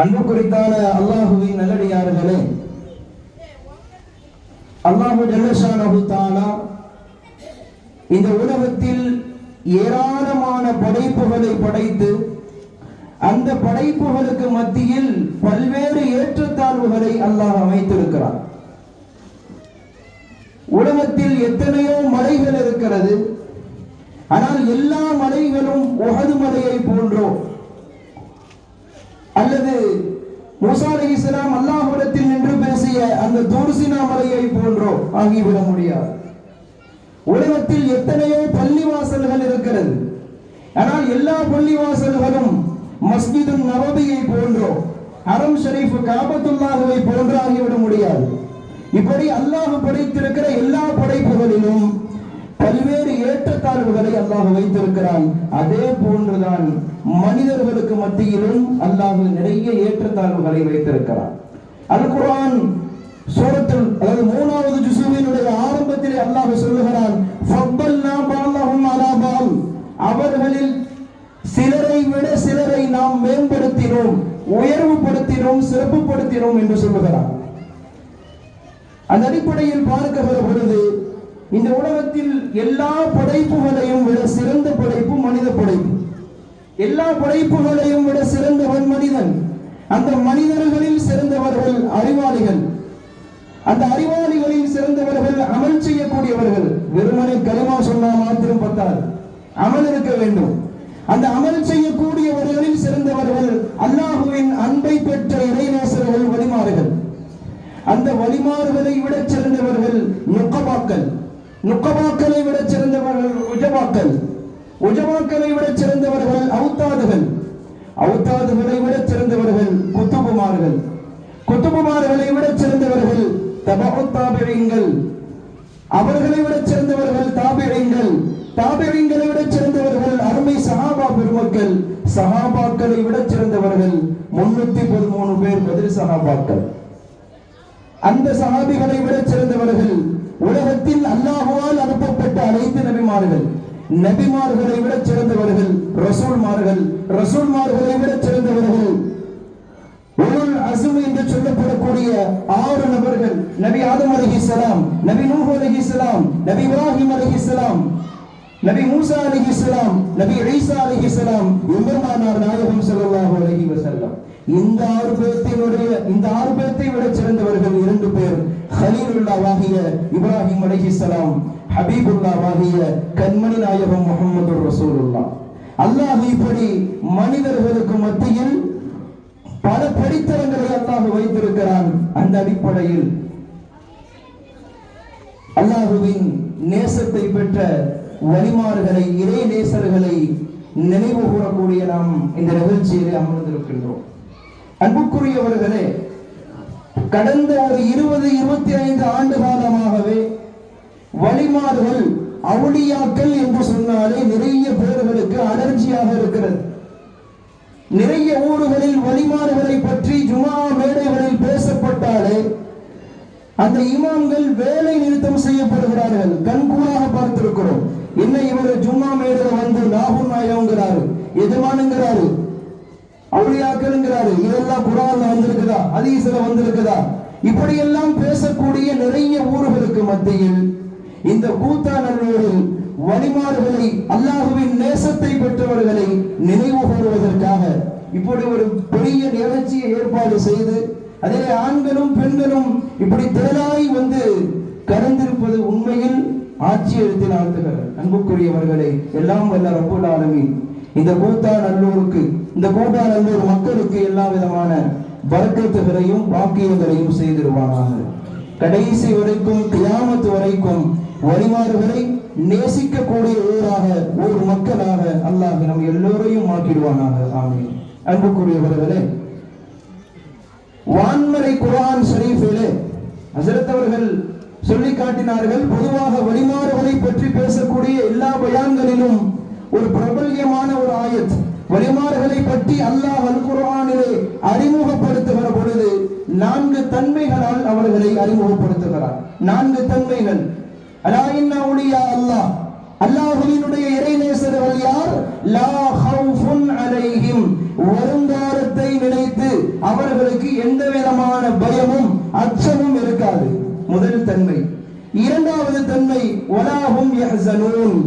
அன்பு குறித்தான அல்லாஹுவின் நல்லடியார்களே, அல்லாஹு ஜல்லஷானஹு தஆலா இந்த உலகத்தில் ஏராளமான படைப்புகளை படைத்து அந்த படைப்புகளுக்கு மத்தியில் பல்வேறு ஏற்றத்தாழ்வுகளை அல்லாஹ் அமைத்திருக்கிறார். உலகத்தில் எத்தனையோ மலைகள் இருக்கிறது. ஆனால் எல்லா மலைகளும் உஹது மலையை போன்றோ அல்லது மூசா அலைஹிஸ்ஸலாம் அல்லாஹ்விடத்தில் நின்று பேசிய அந்த தூர்சினா மலையை போன்றோ ஆகிவிட முடியாது. உலகத்தில் எத்தனையோ பள்ளிவாசல்கள் இருக்கிறது. ஆனால் எல்லா பள்ளிவாசல்களும் மஸ்ஜிது நபவியை போன்றோ ஹரம் ஷரீஃப் காபத்துல்லாஹ்வை போன்றோ ஆகிவிட முடியாது. இப்படி அல்லாஹ் படைத்திருக்கிற எல்லா படைப்புகளிலும் பல்வேறு ஏற்றத்தாழ்வுகளை அல்லாஹ் வைத்திருக்கிறான். அதே போன்றுதான் மனிதர்களுக்கு மத்தியிலும் அல்லாஹ் நிறைய ஏற்றத்தாழ்வுகளை வைத்திருக்கிறான். அல் குர்ஆன் சூரத்துல் அதாவது 3வது ஜுஸுவினுடைய ஆரம்பத்திலே அல்லாஹ் சொல்லுகிறான், ஃபப்பல்னா பஅலஹும் அலா பஅல், அவர்களில் சிலரை விட சிலரை நாம் மேம்படுத்தினோம், உயர்வுபடுத்தினோம், சிறப்புப்படுத்தினோம் என்று சொல்லுகிறான். அந்த அடிப்படையில் பார்க்கிற பொழுது இந்த உலகத்தில் எல்லா படைப்புகளையும் விட சிறந்த படைப்பு மனித படைப்பு. எல்லா படைப்புகளையும் விட சிறந்தவன் மனிதன். அந்த மனிதர்களில் சிறந்தவர்கள் அறிவாளிகள். அந்த அறிவாளிகளில் சிறந்தவர்கள் அமல் செய்யக்கூடியவர்கள். வெறுமனே கலிமா சொன்னா மாத்திரம் பத்தாது, அமல் இருக்க வேண்டும். அந்த அமல் செய்யக்கூடியவர்களில் சிறந்தவர்கள் அல்லாஹுவின் அன்பை பெற்ற இறைநேசர்கள், வலிமார்கள். அந்த வலிமார்களை விட சிறந்தவர்கள் நுக்கபாக்கள். நுக்கபாக்களை விட சிறந்தவர்கள் உஜபாக்கள். உஜபாக்களை விட சிறந்தவர்கள் அவுத்தாதுகள். அவுத்தாதுகளை விட சிறந்தவர்கள் குத்துபுமார்கள். குத்துபுமார்களை விட சிறந்தவர்கள் தபஉத் தாபிஈன்கள். அவர்களை விட சிறந்தவர்கள் தாபிஈன்கள். தாபிஈன்களை விட சிறந்தவர்கள் அருமை சஹாபா பெருமக்கள். சஹாபாக்களை விட சிறந்தவர்கள் 313 பேர் பதில் சஹாபாக்கள். அந்த சஹாபிகளை விட சிறந்தவர்கள் உலகத்தில் அல்லாஹ்வால் அனுப்பப்பட்ட அனைத்து நபிமார்கள். நபிமார்களை விட சிறந்தவர்கள் ரசூல்மார்கள். ரசூல்மார்களை விட சிறந்தவர்கள் உலுல் அஸ்ம் என்று சொல்லப்படக்கூடிய 6 நபர்கள். நபி ஆதம் அலைஹிஸ்ஸலாம், நபி நூஹ் அலைஹிஸ்ஸலாம், நபி இப்ராஹிம் அலைஹிஸ்ஸலாம், நபி மூசா அலைஹிஸ்ஸலாம், நபி ஈசா அலைஹிஸ்ஸலாம், எம்பெருமானார் நாயகம் ஸல்லல்லாஹு அலைஹி வஸல்லம். இந்த 6 பேர்த்தை விட சிறந்தவர்கள் 2 பேர். ஹலீலுல்லாஹ்வாகிய இப்ராஹிம் அலைஹிஸ்ஸலாம், ஹபீபுல்லாஹ்வாகிய கண்மணி நாயகம் முஹம்மதுர் ரசூலுல்லாஹ். அல்லாஹ் இப்படி மனிதர்களுக்கு மத்தியில் பல படித்தரங்களை அல்லாஹ் வைத்திருக்கிறான். அந்த அடிப்படையில் அல்லாஹுவின் நேசத்தை பெற்ற வலிமார்களை, இறை நேசர்களை நினைவு கூறக்கூடிய நாம் இந்த நிகழ்ச்சியிலே அமர்ந்திருக்கின்றோம். அன்புக்குரியவர்களே, கடந்த ஒரு 20-25 ஆண்டு காலமாகவே வலிமார்கள், அவுலியாக்கள் என்று சொன்னாலே நிறைய பேர்களுக்கு அலர்ஜியாக இருக்கிறது. நிறைய ஊர்களில் வலிமார்களை பற்றி ஜுமா மேடைகளில் பேசப்பட்டாலே அந்த இமாம்கள் வேலை நிறுத்தம் செய்யப்படுகிறார்கள். கண்கூடாக பார்த்திருக்கிறோம். என்ன இவர் ஜும்மா மேடையில வந்து நாகூர் நாயகங்கிறாரு, எஜமானுங்கிறாரு, அவுலியாக்கள்ங்கிறாரு. இதெல்லாம் குர்ஆன்ல வந்திருக்குதா, ஹதீஸ்ல வந்திருக்குதா? இப்படி எல்லாம் பேசக்கூடிய நிறைய ஊர்களுக்கு மத்தியில் இந்த கூத்தாநல்லூரில் வலிமார்களை, அல்லாஹுவின் நேசத்தை பெற்றவர்களை நினைவு கூறுவதற்காக இப்படி ஒரு பெரிய நிகழ்ச்சியை ஏற்பாடு செய்து அதிலே ஆண்களும் பெண்களும் இப்படி திரளாய் வந்து கலந்திருப்பது உண்மையில் ஆட்சி எழுத்தில் ஆழ்த்துகிறது. அன்புக்குரியவர்களை, எல்லாம் வல்ல ரப்புல் ஆலமீன் இந்த கூத்தாநல்லூருக்கு, இந்த கூத்தாநல்லூர் மக்களுக்கு எல்லா விதமான பரக்கத்துகளையும் பாக்கியங்களையும் செய்திருவானாக. கடைசி வரைக்கும் கியாமத் வரைக்கும் வழிமாறுகளை நேசிக்கக்கூடிய ஊர் மக்களாக அல்லாஹ் நம் எல்லோரையும் ஆக்கிடுவானாக. ஆமீன். அன்புக்குரியவர்களே, வான்மறை குர்ஆன் ஷரீஃபிலே ஹஜ்ரத் அவர்கள் சொல்லி காட்டினார்கள், பொதுவாக வழிமாறுகளை பற்றி பேசக்கூடிய எல்லா பயான்களிலும் ஒரு பிரபல்யமான ஒரு ஆயத், வழிமாறுகளை பற்றி அல்லாஹ் அல் குர்ஆனிலே அறிமுகப்படுத்துகிற பொழுது 4 தன்மைகளால் அவர்களை அறிமுகப்படுத்துகிறார். 4 தன்மைகள். அலா இன்ன அவுலியா அல்லாஹ், அல்லாஹ்வினுடைய இறைநேசர்கள் யார்? லா ஹவுஃபுன் அலைஹிம், வருங்காலத்தை நினைத்து அவர்களுக்கு எந்த விதமான பயமும் அச்சமும் இருக்காது. முதல் தன்மை. இரண்டாவது தன்மை, வலாஹும் யஹ்ஸனூன்,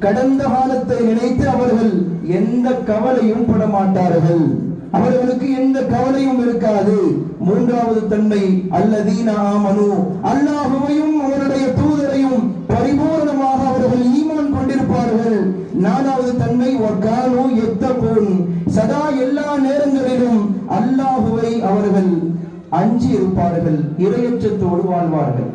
கடந்த காலத்தை நினைத்து அவர்கள் எந்த கவலையும் படமாட்டார்கள், அவர்களுக்கு எந்த கவலையும் இருக்காது. மூன்றாவது தன்மை, அல்லதீன ஆமனு, அல்லாஹ்வையும் அவருடைய தூதரையும் பரிபூர்ணமாக அவர்கள் ஈமான் கொண்டிருப்பார்கள். நான்காவது தன்மை, வகானு யத்தகூன், சதா எல்லா நேரங்களிலும் அல்லாஹ்வை அவர்கள் அஞ்சி இருப்பார்கள், இறையச்சத்தோடு வாழ்வார்கள்.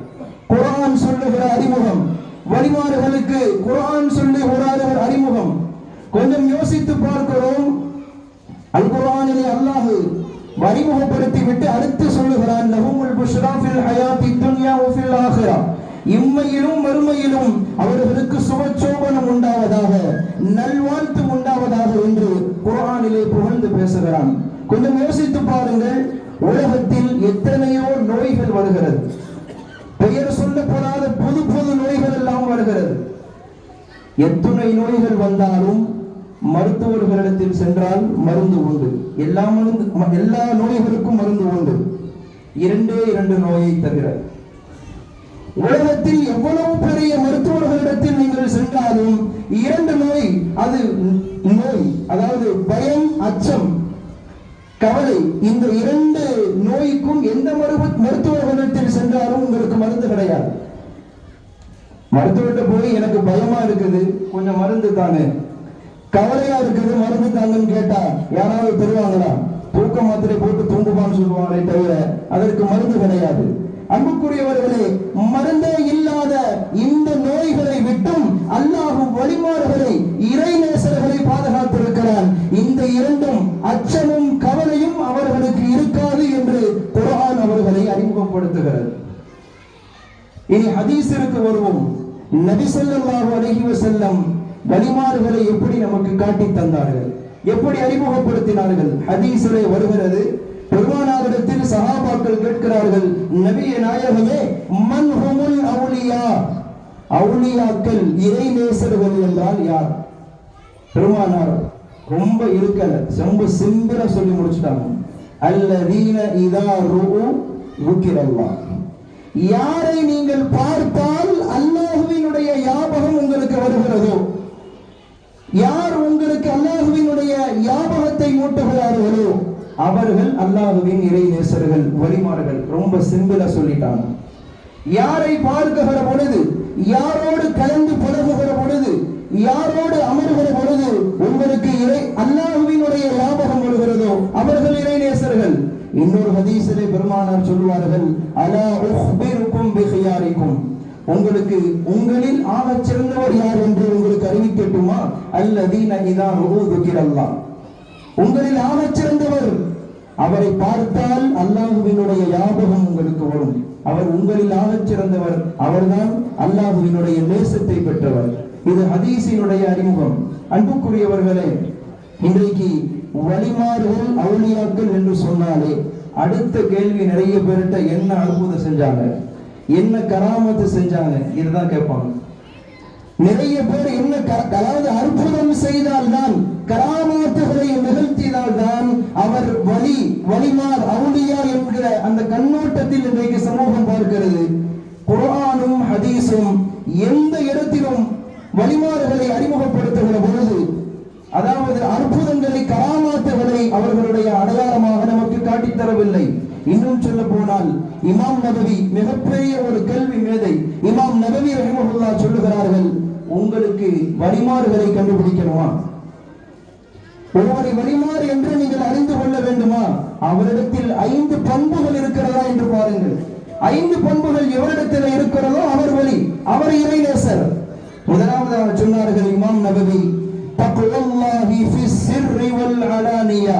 குர்ஆன் சொல்லுகிற அறிமுகம், வழிமாறுகளுக்கு குர்ஆன் சொல்லுகிற அறிமுகம் கொஞ்சம் யோசித்து பார்க்கிறோம். அல் குர்ஆனிலே அல்லாஹ் அறிமுகப்படுத்தி விட்டு அடுத்து சொல்லுகிறான், லஹுமுல் புஷ்ரா ஃபில் ஹயாத்தி துன்யா வ ஃபில் ஆখিরা, இம்மையிலும் மறுமையிலும் அவர்களுக்கு சுபசோபனம் உண்டாவதாக, நல்வாழ்த்து உண்டாவதாக என்று குர்ஆனிலே புகழ்ந்து பேசுகிறான். கொஞ்சம் யோசித்து பாருங்கள், உலகத்தில் எத்தனையோ நோய்கள் வருகிறது, பெயர் சொல்லப்படாத புது புது நோய்கள் எல்லாம் வருகிறது. எத்தனை நோய்கள் வந்தாலும் மருத்துவர்களிடத்தில் சென்றால் மருந்து உண்டு, எல்லா நோய்களுக்கும் மருந்து உண்டு, 2 நோயை தவிர. உலகத்தில் எவ்வளவு பெரிய மருத்துவர்களிடத்தில் நீங்கள் சென்றாலும் 2 நோய், அது நோய், அதாவது பயம், அச்சம், கவலை. இந்த 2 நோய்க்கும் எந்த மருத்துவர்களிடத்தில் சென்றாலும் உங்களுக்கு மருந்து கிடையாது. மருத்துவர்கிட்ட போய் எனக்கு பயமா இருக்குது, கொஞ்சம் மருந்து தாங்க, கவலையா இருக்குது, மருந்து தாங்கன்னு கேட்டா யாராவது தருவாங்களா? தூக்க மாத்திரை போட்டு தூங்குவான்னு சொல்லுவாங்களே தவிர அதற்கு மருந்து கிடையாது. அன்புக்குரியவர்களே, மருந்தே இல்லாத இந்த நோய்களை விட்டும் அல்லாஹ் வழிமாறுகளை, இறைநேசர்களை பாதுகாத்திருக்கிறான். இந்த 2ம், அச்சமும் கவலையும் அவர்களுக்கு இருக்காது என்று குர்ஆன் அவர்களை அறிமுகப்படுத்துகிறது. இனி ஹதீஸிற்கு வருவோம். நபி ஸல்லல்லாஹு அலைஹி வஸல்லம் வழிமாறுகளை எப்படி நமக்கு காட்டி தந்தார்கள், எப்படி அறிமுகப்படுத்தினார்கள்? ஹதீஸிலே வருகிறது, பெருமானாரிடத்தில் சஹாபாக்கள் கேட்கிறார்கள், நபியே நாயகமே, மன் ஹுமுல் அவுலியா, அவுலியாக்கள், இறைநேசர்கள் என்றால் யார்? பெருமானார் ரொம்ப இருக்கல, ரொம்ப சிம்பிளா சொல்லி முடிச்சிட்டாங்க. அல்லதீன இதா ருஉ ذுக்கிரல்லாஹ், யாரை நீங்கள் பார்த்தால் அல்லாஹ்வினுடைய ஞாபகம் உங்களுக்கு வருகிறதோ, யார் உங்களுக்கு அல்லாஹ்வினுடைய ஞாபகத்தை மூட்டுகிறார்களோ அவர்கள் அல்லாஹ்வின் இறைநேசர்கள், வழிமாறுகள். ரொம்ப சிம்பிளா சொல்லிட்டாங்க. யாரை பார்க்குகிற பொழுது, யாரோடு கலந்து பழகுகிற பொழுது, யாரோடு அமர்கிற பொழுது உங்களுக்கு அல்லாஹ்வினுடைய ஞாபகம் வருகிறதோ அவர்கள் இறைநேசர்கள். இன்னொரு ஹதீஸிலே பெருமானார் சொல்வார்கள், அலா உஹ்பிருக்கும் பிஹியாரிக்கும், உங்களுக்கு உங்களில் ஆகச் சிறந்தவர் யார் என்று உங்களுக்கு அறிவிக்கட்டுமா? அல்லதீன இதா ருஉ ذுக்கிரல்லாஹ், உங்களில் ஆகச் சிறந்தவர், அவரை பார்த்தால் அல்லாஹ்வினுடைய ஞாபகம் உங்களுக்கு வரும். அவர் உங்களில் ஆகச் சிறந்தவர், அவர்தான் அல்லாஹ்வினுடைய நேசத்தை பெற்றவர். இது ஹதீஸினுடைய அறிமுகம். அன்புக்குரியவர்களே, இன்றைக்கு வழிமாறுகள், அவுலியாக்கள் என்று சொன்னாலே அடுத்த கேள்வி நிறைய பேர்கிட்ட, என்ன அற்புதம் செஞ்சாங்க, என்ன கராமத்து செஞ்சாங்க, இதுதான் கேட்பாங்க. நிறைய பேர் என்ன, அதாவது அற்புதம் செய்தால்தான், கராமாத்துகளை நிகழ்த்தினால்தான் அவர் வழிமார், அவுலியா என்கிற அந்த கண்ணோட்டத்தில் இன்றைக்கு சமூகம் பார்க்கிறது. குர்ஆனும் ஹதீஸும் எந்த இடத்திலும் வழிமாறுகளை அறிமுகப்படுத்துகிற பொழுது, அதாவது அற்புதங்களை, கராமாத்துகளை அவர்களுடைய அடையாளமாக நமக்கு காட்டித்தரவில்லை. இன்னும் சொல்ல போனால் இமாம் நபவி மிகப்பெரிய ஒரு கல்வி மேதை, இமாம் நபவி ரஹிமஹுல்லாஹ் சொல்லுகிறார்கள், உங்களுக்கு வழிமாறுகளை கண்டுபிடிக்கணுமா, ஒருவரை வழிமாறு என்று நீங்கள் அறிந்து கொள்ள வேண்டுமா, அவரிடத்தில் 5 பண்புகள் இருக்கிறதா என்று பாருங்கள். 5 பண்புகள் எவரிடத்தில் இருக்கிறதோ அவர் வழி, அவர் இறைநேசர். முதலாவதாக சொன்னார்கள் இமாம் நபவி, தக்வல்லாஹி ஃபிஸ் சிர்ரி வல் அலானியா,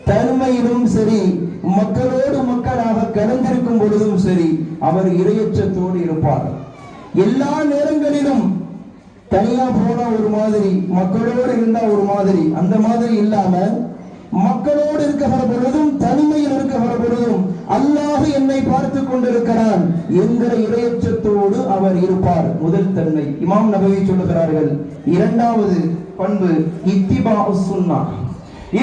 தனிமையிலும் சரி மக்களோடு மக்களாக கலந்திருக்கும் பொழுதும் சரி அவர் இறையச்சத்தோடு இருப்பார். எல்லா நேரங்களிலும் தனியா போனா ஒரு மாதிரி, மக்களோடு இருந்தா ஒரு மாதிரி, அந்த மாதிரி இல்லாம மக்களோடு இருக்கிற பொழுதும் தனிமையில் இருக்கிற பொழுதும் அல்லாஹ் என்னை பார்த்து கொண்டிருக்கிறான் என்கிற இறையச்சத்தோடு அவர் இருப்பார். முதல் தன்மை இமாம் நபவி சொல்லுகிறார்கள். இரண்டாவது பண்பு இத்திபாஉ சுன்னா.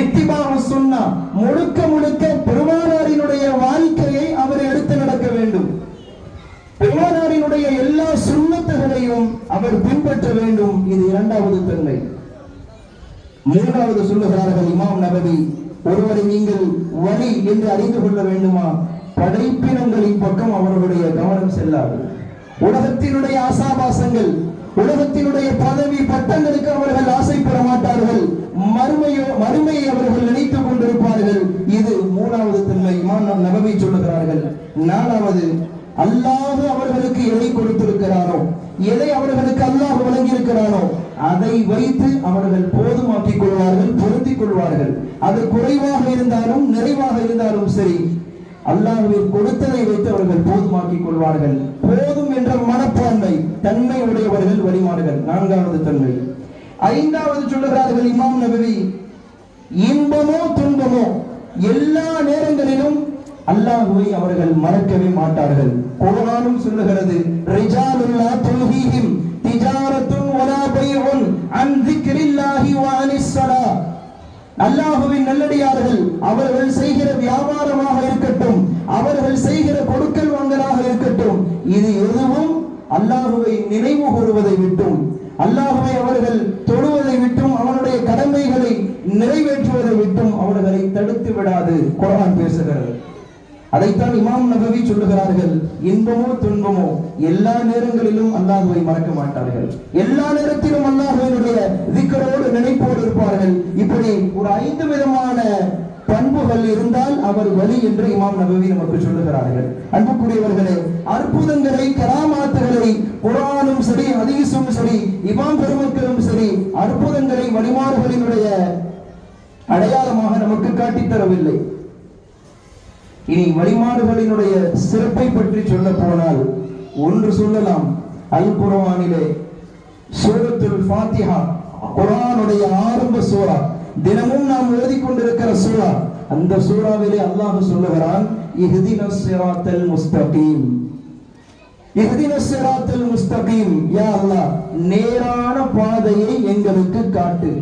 இத்திபாஉ சுன்னா, முழுக்க முழுக்க பெருமானாரினுடைய வாழ்க்கையை அவர் எடுத்து நடக்க வேண்டும். பெருமானாரினுடைய எல்லா சுன்னத்துகளையும் அவர் பின்பற்ற வேண்டும். இது இரண்டாவது தன்மை. மூன்றாவது சொல்லுகிறார்கள் இமாம் நபவி, ஒருவரை நீங்கள் வழி என்று அறிந்து கொள்ள வேண்டுமா, படைப்பினங்களின் பக்கம் அவர்களுடைய கவனம் செல்லாது. உலகத்தினுடைய ஆசாபாசங்கள், உலகத்தினுடைய பதவி பட்டங்களுக்கு அவர்கள் ஆசைப்பட மாட்டார்கள். மறுமையை அவர்கள் நினைத்துக் கொண்டிருப்பார்கள். இது மூன்றாவது தன்மை இமாம் நபவி சொல்லுகிறார்கள். நாலாவது, அல்லாஹ் அவர்களுக்கு எதை கொடுத்திருக்கிறாரோ, எதை அவர்களுக்கு அல்லாஹ் வழங்கியிருக்கிறானோ அதை வைத்து அவர்கள் போதுமாக்கிக் கொள்வார்கள், பொருந்திக் கொள்வார்கள். அது குறைவாக இருந்தாலும் நிறைவாக இருந்தாலும் சரி, அல்லாஹ்வின் கொடுத்ததை வைத்து அவர்கள் போதுமாக்கிக் கொள்வார்கள். போதும் என்ற மனப்பான்மை தன்மை உடையவர்கள் வழிமாறுகள். நான்காவது தன்மை. ஐந்தாவது சொல்லுகிறார்கள் இமாம் நபவி, இன்பமோ துன்பமோ எல்லா நேரங்களிலும் அல்லாஹ்வை அவர்கள் மறக்கவே மாட்டார்கள். குர்ஆனும் சொல்லுகிறது, ரிஜாலுல்லா துல்ஹீஹிம் திஜாரத்துன் வலா பைஉன் அன் ذிக்ரில்லாஹி வ அனிஸ் ஸலா. அல்லாஹ்வின் நல்லடியார்கள் அவர்கள் செய்கிற வியாபாரமாக இருக்கட்டும், அவர்கள் செய்கிற கொடுக்கல் வாங்கலாக இருக்கட்டும், இது எதுவும் அல்லாஹ்வை நினைவு கூறுவதை விட்டும், அல்லாஹ்வை அவர்கள் தொழுவதை விட்டும், அவனுடைய கடமைகளை நிறைவேற்றுவதை விட்டும் அவர்களை தடுத்து விடாது. குர்ஆன் பேசுகிறது. அதைத்தான் இமாம் நபவி சொல்லுகிறார்கள், இன்பமோ துன்பமோ எல்லா நேரங்களிலும் அல்லாஹ்வை மறக்க மாட்டார்கள். எல்லா நேரத்திலும் அல்லாஹ்வினுடைய திக்ரோடு நினைப்போடு இருப்பார்கள். இப்படி ஒரு 5 விதமான பண்புகள் இருந்தால் அவர் வழி என்று இமாம் நபவி நமக்கு சொல்லுகிறார்கள். அன்புக்குரியவர்களே, அற்புதங்களை, கராமாத்துகளை குர்ஆனும் சரி, ஹதீஸும் சரி, இமாம் பெருமக்களும் சரி அற்புதங்களை வழிமாறுகளினுடைய அடையாளமாக நமக்கு காட்டித் தரவில்லை. இனி வழிமாறுகளினுடைய சிறப்பை பற்றி சொல்ல போனால் ஒன்று சொல்லலாம். அல் குர்ஆனிலே சூரத்துல் ஃபாத்திஹா, குர்ஆனுடைய ஆரம்ப சூரா, தினமும் நாம் ஓதிக்கொண்டிருக்கிற சூரா, அந்த சூராவிலே அல்லாஹ் சொல்லுகிறான், இஹ்தினஸ் ஸிராத்தல் முஸ்தகீம். இஹ்தினஸ் ஸிராத்தல் முஸ்தகீம், யா அல்லாஹ் நேரான பாதையை எங்களுக்கு காட்டு.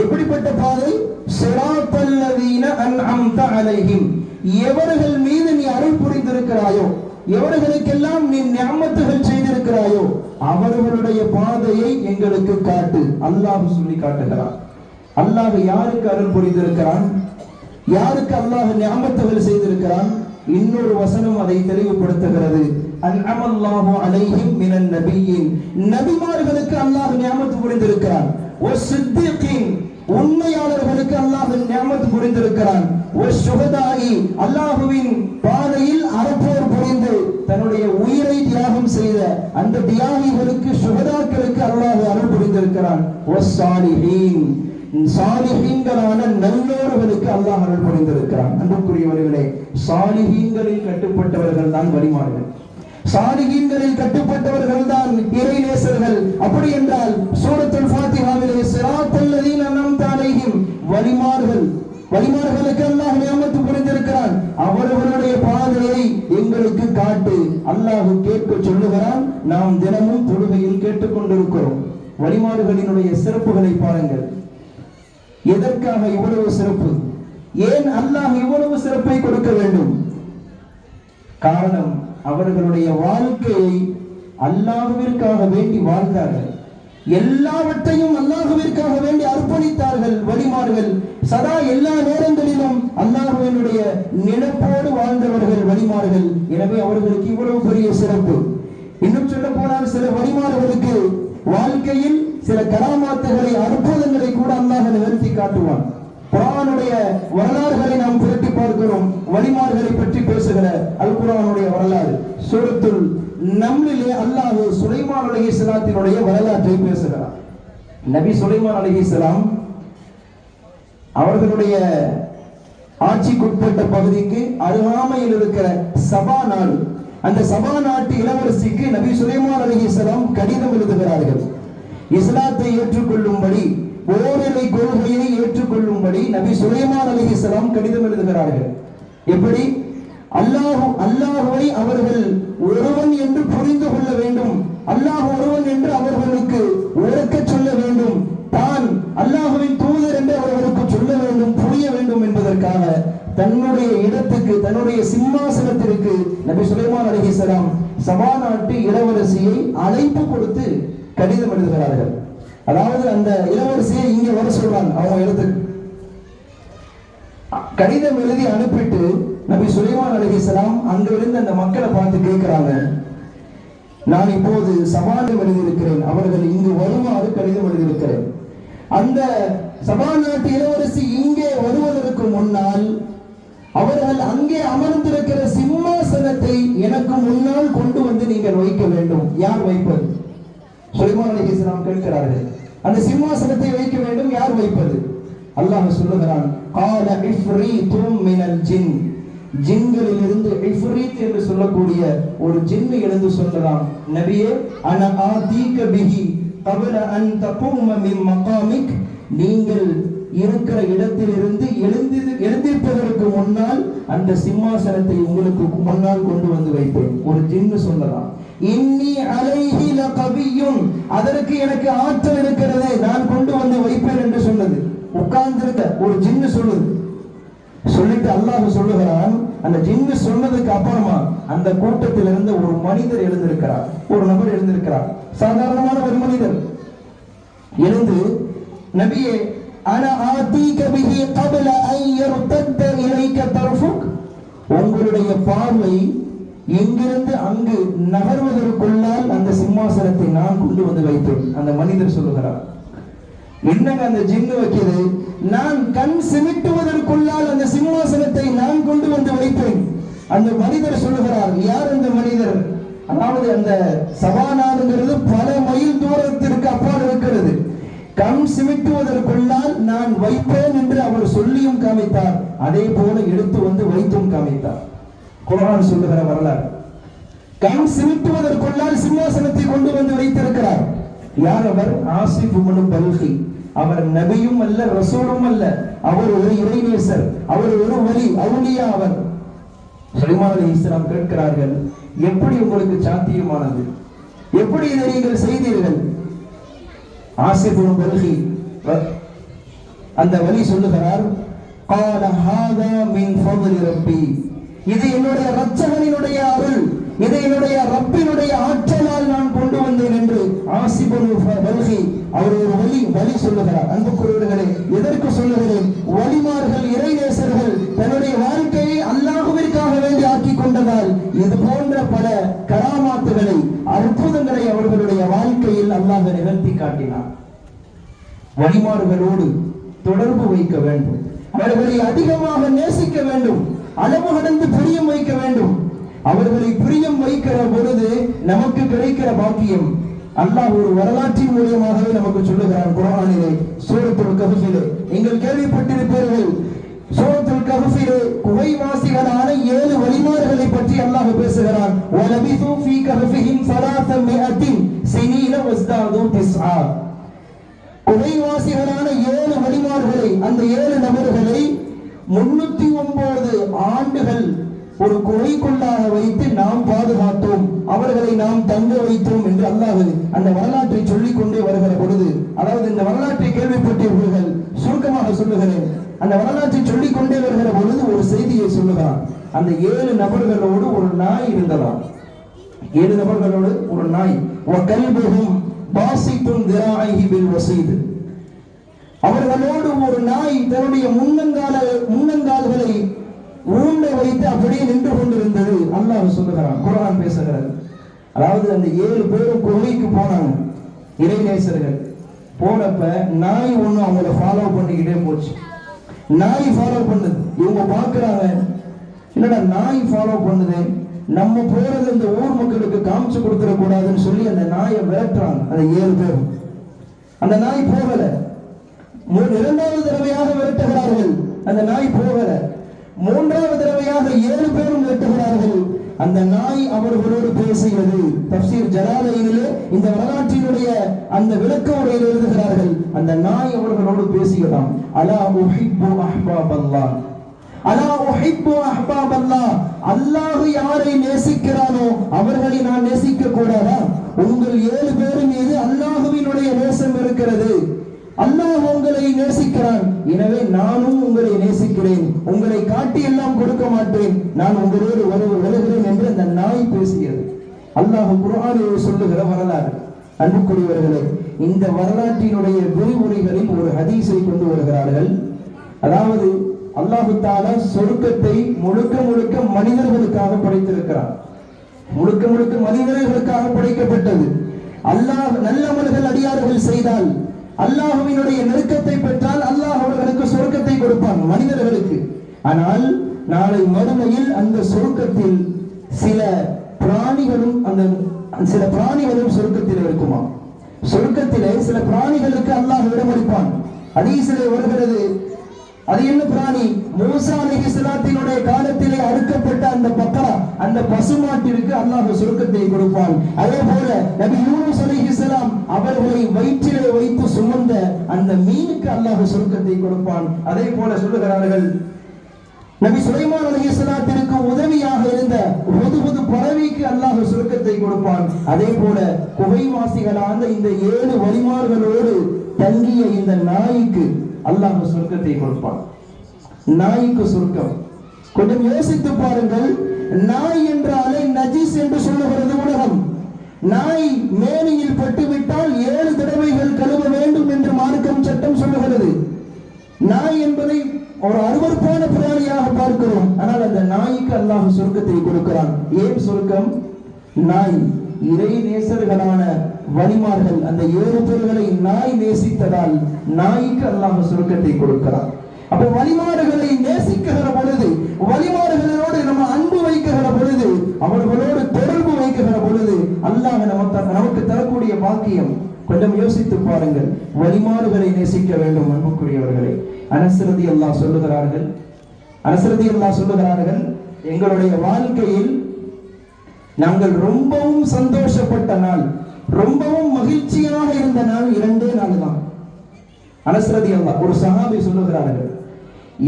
எப்படிப்பட்ட பாதை? ஸிராத்தல் லதீன அன்அம்த அலைஹிம், எவர்கள் மீது நீ அருள் புரிந்திருக்கிறாயோ, எவர்களுக்கெல்லாம் நீ நிஅமத்துகள் செய்திருக்கிறாயோ அவர்களுடைய பாதையை எங்களுக்கு காட்டு. அல்லாஹ் சொல்லி காட்டுகிறான். அல்லாஹ் யாருக்கு அருள் புரிந்திருக்கிறான், யாருக்கு அல்லாஹ் நிஅமத்துகள் செய்திருக்கிறான்? இன்னொரு வசனம் அதை தெளிவுபடுத்துகிறது. அன்அமல்லாஹு அலைஹிம் மினன் நபிய்யின், நபிமார்களுக்கு அல்லாஹ் நிஅமத்து புரிந்திருக்கிறான். வஸ்ஸித்தீகீன், உண்மையாளர்களுக்கு அல்லாஹ் நிஅமத் புரிந்திருக்கிறான். வஷ்ஷுஹதாஇ, அல்லாஹ்வின் பாதையில் அறப்போர் புரிந்து தன்னுடைய உயிரை தியாகம் செய்த அந்த தியாகிகளுக்கு, சுஹதாக்களுக்கு அல்லாஹ் அருள் புரிந்திருக்கிறான். வஸ்ஸாலிஹீன், சாலிஹீன்களான நல்லோர்களுக்கு அல்லாஹ் அருள் புரிந்திருக்கிறான். அன்புக்குரியவர்களே, சாலிஹீன்களில் கட்டுப்பட்டவர்கள் தான் வழிமாறுகள், சாலிஹீன்களில் கட்டுப்பட்டவர்கள் தான் இறைநேசர்கள். அப்படி என்றால் சூரத்துல் ஃபாத்திஹாவிலே ஸிராத்தல் லதீன அன்அம்த அலைஹிம், வழிமார்களுக்கு அல்லாஹ் நிஅமத்து புரிந்திருக்கிறான், அவர்களுடைய பாதையை எங்களுக்கு காட்டு. அல்லாஹ் கேட்க சொல்லுகிறான். நாம் தினமும் தொழுகையில் கேட்டுக்கொண்டிருக்கிறோம். வழிமாறுகளினுடைய சிறப்புகளை பாருங்கள். எதற்காக இவ்வளவு சிறப்பு? ஏன் அல்லாஹ் இவ்வளவு சிறப்பை கொடுக்க வேண்டும்? காரணம், அவர்களுடைய வாழ்க்கையை அல்லாஹ்விற்காக வேண்டி வாழ்ந்தார்கள். எல்லாவற்றையும் அல்லாஹ்விற்காக வேண்டி அர்ப்பணித்தார்கள் வழிமாறுகள். சதா எல்லா நேரங்களிலும் அல்லாஹ்வினுடைய நினைப்போடு வாழ்ந்தவர்கள் வழிமாறுகள். எனவே அவர்களுக்கு இவ்வளவு பெரிய சிறப்பு. இன்னும் சொல்ல போனால் சில வழிமாறுகளுக்கு வாழ்க்கையில் சில கராமாத்துகளை, அற்புதங்களை கூட அல்லாஹ் நிகழ்த்தி காட்டுவான். குர்ஆனுடைய வரலாறுகளை நாம் புரட்டி பார்க்கிறோம். வலிமார்களை பற்றி பேசுகிற அல் குர்ஆனுடைய வரலாறு சூரத்துல் நம்லிலே அல்லாஹ் சுலைமான் அலைஹிஸ்ஸலாத்தினுடைய வரலாற்றை பேசுகிறார். நபி சுலைமான் அலைஹிஸ்ஸலாம் அவர்களுடைய ஆட்சிக்குட்பட்ட பகுதிக்கு அருகாமையில் இருக்கிற சபா நாடு, அந்த சபா நாட்டு இளவரசிக்கு நபி சுலைமான் அலைஹிஸ்ஸலாம் கடிதம் எழுதுகிறார்கள். இஸ்லாத்தை ஏற்றுக்கொள்ளும்படி, ஓரிரை கொள்கையை ஏற்றுக்கொள்ளும்படி நபி சுலைமான் அலைஹிஸ்ஸலாம் கடிதம் எழுதுகிறார்கள். எப்படி? அல்லாஹ்வை அவர்கள் ஒருவன் என்று புரிந்து கொள்ள வேண்டும், அல்லாஹ் ஒருவன் என்று அவர்களுக்கு உரைக்கச் சொல்ல வேண்டும், தான் அல்லாஹ்வின் தூதர் என்று அவர்களுக்கு சொல்ல வேண்டும், புரிய வேண்டும் என்பதற்காக தன்னுடைய இடத்துக்கு, தன்னுடைய சிம்மாசனத்திற்கு நபி சுலைமான் அலைஹிஸ்ஸலாம் சபா நாட்டு இளவரசியை அழைப்பு கொடுத்து கடிதம் எழுதுகிறார்கள். அதாவது அந்த இளவரசியை இங்க வர சொல்றாங்க அவங்க இடத்துக்கு. கடிதம் எழுதி அனுப்பிட்டு நபி சுலைமான் அலைஹிஸ்ஸலாம் அங்கிருந்து அந்த மக்களை பார்த்து கேட்கிறாங்க, நான் இப்போது சபானம் எழுதியிருக்கிறேன், அவர்கள் இங்கு வருமாறு கடிதம் எழுதியிருக்கிறேன். அந்த சபா நாட்டு இளவரசி இங்கே வருவதற்கு முன்னால் அவர்கள் அங்கே அமர்ந்திருக்கிற சிம்மாசனத்தை எனக்கு முன்னால் கொண்டு வந்து நீங்கள் வைக்க வேண்டும். யார் வைப்பது? சுலைமான் அலைஹிஸ்ஸலாம் கேட்கிறார்கள். அந்த சிம்மாசனத்தை வைக்க வேண்டும், யார் வைப்பது? அல்லாஹ் சொல்லுகிறான், கால இஃப்ரீதும் மினல் ஜின், ஜின்களிலிருந்து இஃப்ரீத் என்று சொல்லக்கூடிய ஒரு ஜின்னு எழுந்து சொல்லலாம், நபியே அன ஆதீக பிஹி கப்ல அன் தகூம மின் மகாமிக், நீங்கள் இருக்கிற இடத்திலிருந்து எழுந்திருப்பதற்கு முன்னால் அந்த சிம்மாசனத்தை உங்களுக்கு முன்னால் கொண்டு வந்து வைப்பேன். ஒரு ஜின்னு சொல்லலாம், இன்னி அலைஹி லகவியுன், அதற்கு எனக்கு ஆற்றல் இருக்கிறது, நான் கொண்டு வந்து வைப்பேன் என்று சொன்னது. உட்கார்ந்திருக்க ஒரு ஜின்னு சொல்லுது. சொல்லிட்டு அல்லாஹ் சொல்லுகிறான், அந்த ஜின்னு சொன்னதுக்கு அப்புறமா அந்த கூட்டத்தில் இருந்து ஒரு மனிதர் எழுந்திருக்கிறார், ஒரு நபர் எழுந்திருக்கிறார், சாதாரணமான ஒரு மனிதர் எழுந்து, நபியே அன ஆதீக பிஹி கப்ல அன் யர்தத்த இலைக தர்ஃபுக், உங்களுடைய பார்வை இங்கிருந்து அங்கு நகர்வதற்குள்ளால் அந்த சிம்மாசனத்தை நான் கொண்டு வந்து வைப்பேன். அந்த மனிதர் சொல்லுகிறார், என்னங்க அந்த ஜின்னு வைக்கிறது, நான் கண் சிமிட்டுவதற்குள்ளால் அந்த சிம்மாசனத்தை நான் கொண்டு வந்து வைப்பேன். அந்த மனிதர் சொல்லுகிறார், யார் அந்த மனிதர்? அதாவது அந்த சபாநாடுங்கிறது பல மைல் தூரத்திற்கு அப்பால் இருக்கிறது, கண் சிமிட்டுவதற்குள்ளால் நான் வைப்பேன் என்று அவர் சொல்லியும் காமித்தார், அதே போல எடுத்து வந்து வைத்தும் காமித்தார். குர்ஆன் சொல்லுகிற வரலாறு, கண் சிமிட்டுவதற்குள்ளால் சிம்மாசனத்தை கொண்டு வந்து வைத்திருக்கிறார். யார் அவர்? ஆசிப் இப்னு பல்கி. அவர் நபியும் அல்ல, ரசூலும் அல்ல, அவர் ஒரு இறைநேசர், அவர் ஒரு வலி, அவுலியா. அவர் சுலைமான் அலைஹிஸ்ஸலாம் கேட்கிறார்கள், எப்படி உங்களுக்கு சாத்தியமானது, எப்படி இதை நீங்கள் செய்தீர்கள்? ஆசிப் இப்னு பல்கி அந்த வலி சொல்லுகிறார், قال هذا من فضل ربي, இது என்னுடைய இரட்சகனினுடைய அருள், இதை என்னுடைய ரப்பினுடைய ஆற்றலால் நான் கொண்டு வந்தேன் என்று ஆசிப் இப்னு பல்கி அவர் ஒரு வலி சொல்லுகிறார். அன்புக்குரியவர்களே, எதற்கு சொல்லுகிறேன்? வலிமார்கள், இறைநேசர்கள் தன்னுடைய வாழ்க்கையை அல்லாஹ்விற்காக வேண்டி ஆக்கி கொண்டதால் இது போன்ற பல கராமாத்துகளை, அற்புதங்களை அவர்களுடைய வாழ்க்கையில் அல்லாஹ் நிகழ்த்தி காட்டினார். வலிமார்களோடு தொடர்பு வைக்க வேண்டும், அவர்களை அதிகமாக நேசிக்க வேண்டும், அளவு கடந்து பிரியம் வைக்க வேண்டும். அவர்களை பிரியம் வைக்கிற பொழுது நமக்கு கிடைக்கிற பாக்கியம் அல்லாஹ் ஒரு வரலாற்றின் மூலமாகவே நமக்கு சொல்லுகிறான். குர்ஆனிலே சூரத்துல் கஹ்ஃபிலே நீங்கள் கேள்விப்பட்டிருப்பீர்கள். சூரத்துல் கஹ்ஃபிலே குகைவாசிகளான 7 வலிமார்களை பற்றி அல்லாஹ் பேசுகிறான். வலபிது ஃபீ கஹ்ஃபிஹிம் 300 சினீன வஸ்தாது 9. குகைவாசிகளான 7 வலிமார்களை, அந்த 7 நபர்களை 309 ஆண்டுகள் ஒரு குகைக்குள்ளாக வைத்து நாம் பாதுகாத்தோம், அவர்களை நாம் தங்க வைத்தோம் என்று அல்லாஹ் அந்த வரலாற்றை சொல்லிக் கொண்டே வருகிற பொழுது, அதாவது இந்த வரலாற்றை கேள்விப்பட்டீர்கள், சுருக்கமாக சொல்லுகிறேன். அந்த வரலாற்றை சொல்லிக் கொண்டே வருகிற பொழுது ஒரு செய்தியை சொல்லுகிறான். அந்த 7 நபர்களோடு ஒரு நாய் இருந்ததாம். 7 நபர்களோடு ஒரு நாய். வகல்புஹும் பாசித்துன் திராஇஹி பில் வஸீத், அவர்களோடு ஒரு நாய் தன்னுடைய முன்னங்கால்களை ஊண்ட வைத்து அப்படியே நின்று கொண்டிருந்தது. அல்லாஹ் சொல்லுகிறான், குர்ஆன் பேசுகிறது. அதாவது அந்த 7 பேரும் குகைக்கு போனாங்க, இறைநேசர்கள். போனப்ப நாய் ஒண்ணு அவங்கள ஃபாலோ பண்ணிக்கிட்டே போச்சு. நாய் ஃபாலோ பண்ணுது. இவங்க பார்க்கறாங்க, என்னடா நாய் ஃபாலோ பண்ணுது, நம்ம போறது இந்த ஊர் மக்களுக்கு காமிச்சு கொடுத்துட கூடாதுன்னு சொல்லி அந்த நாயை விரட்டுறாங்க. அந்த 7 பேரும் அந்த நாய் போகல. இரண்டாவது தடவையாக விரட்டுகிறார்கள், அந்த நாய் போகல. மூன்றாவது தடவையாக 7 பேரும் விரட்டுகிறார்கள், அந்த நாய் அவர்களோடு பேசுகிறது. தஃப்சீர் ஜலாலைனிலே இந்த வரலாற்றினுடைய அந்த விளக்க உரையில் எழுதுகிறார்கள், அந்த நாய் அவர்களோடு பேசுகிறான். அலா உஹிப்பு அஹ்பாபல்லாஹ், அலா உஹிப்பு அஹ்பாபல்லாஹ், அல்லாஹ் யாரை நேசிக்கிறானோ அவர்களை நான் நேசிக்க கூடாதா? உங்கள் 7 பேரும் மீது அல்லாஹ்வினுடைய நேசம் இருக்கிறது, அல்லாஹ் உங்களை நேசிக்கிறான், எனவே நானும் உங்களை நேசிக்கிறேன், உங்களை காட்டி எல்லாம் கொடுக்க மாட்டேன், நான் உங்களோடு வருகிறேன் என்று அந்த நாய் பேசுகிறது. அல்லாஹ் குர்ஆனில் சொல்லுகிற வரலாறு. அன்புக்குரியவர்களே, இந்த வரலாற்றினுடைய விரிவுரைகளில் ஒரு ஹதீஸை கொண்டு வருகிறார்கள். அதாவது அல்லாஹ் தஆலா சொர்க்கத்தை முழுக்க முழுக்க மனிதர்களுக்காக படைத்திருக்கிறார். முழுக்க முழுக்க மனிதர்களுக்காக படைக்கப்பட்டது. அல்லாஹ் நல்லமல்கள் அடியார்கள் செய்தால், அல்லாஹ்வினுடைய நெருக்கத்தை பெற்றால் அல்லாஹ் அவர்களுக்கு சொர்க்கத்தை கொடுப்பான் மனிதர்களுக்கு. ஆனால் நாளை மறுமையில் அந்த சொர்க்கத்தில் சில பிராணிகளும் சொர்க்கத்தில் இருக்குமா? சொர்க்கத்திலே சில பிராணிகளுக்கு அல்லாஹ் இடமளிப்பான். ஹதீஸிலே வருகிறது, அது என்ன பிராணி? மூசா அலைஹிஸ்ஸலாத்தினுடைய காலத்திலே அறுக்கப்பட்ட அந்த பக்கரா, அந்த பசுமாட்டிற்கு அல்லாஹ் சொர்க்கத்தை கொடுப்பான். அதே போல நபி யூனுஸ் அலைஹிஸ்ஸலாம் அவர்களை வயிற்றிலே வைத்து சுமந்த அந்த மீனுக்கு அல்லாஹ் சொர்க்கத்தை கொடுப்பான். அதே போல சொல்லுகிறார்கள், நபி சுலைமான் அலைஹிஸ்ஸலாத்திற்கு உதவியாக இருந்த ஹுதுஹுது பறவைக்கு அல்லாஹ் சொர்க்கத்தை கொடுப்பான். அதே போல குகைவாசிகளான இந்த 7 வலிமார்களோடு தங்கிய இந்த நாய்க்கு அல்லாஹ் சொர்க்கத்தை கொடுப்பான். நாய்க்கு சொர்க்கம். கொஞ்சம் யோசித்து பாருங்கள். நாய் என்றாலே நஜீஸ் என்று சொல்லுகிறது உலகம். நாய் மேனியில் பட்டுவிட்டால் 7 தடவைகள் கழுவ வேண்டும் என்று மார்க்கம் சட்டம் சொல்லுகிறது. நாய் என்பதை ஒரு அருவருப்பான பிராணியாக பார்க்கிறோம். ஆனால் அந்த நாய்க்கு அல்லாஹ் சொர்க்கத்தை கொடுக்கிறான். ஏன் சொர்க்கம்? நாய் இறை நேசர்களான வலிமார்கள் அந்த 7 பேர்களை நாய் நேசித்ததால் நாய்க்கு அல்லாஹ் சொர்க்கத்தை கொடுக்கிறான். அப்ப வலிமார்களை நேசிக்கிற பொழுது, வலிமார்களோடு நம்ம அன்பு வைக்கிற பொழுது, அவர்களோடு தொடர்பு வைக்கிற பொழுது அல்லாஹ் நமக்கு தரக்கூடிய பாக்கியம். கொஞ்சம் யோசித்து பாருங்கள். வலிமார்களை நேசிக்க வேண்டும். அன்புக்குரியவர்களை, அனஸ் ரலியல்லாஹு சொல்லுகிறார்கள், எங்களுடைய வாழ்க்கையில் நாங்கள் ரொம்பவும் சந்தோஷப்பட்ட நாள், ரொம்பவும் மகிழ்ச்சியாக இருந்த நாள் 2 நாள் தான். அனஸ் ரலியல்லாஹு, ஒரு சஹாபி சொல்லுகிறார்கள்,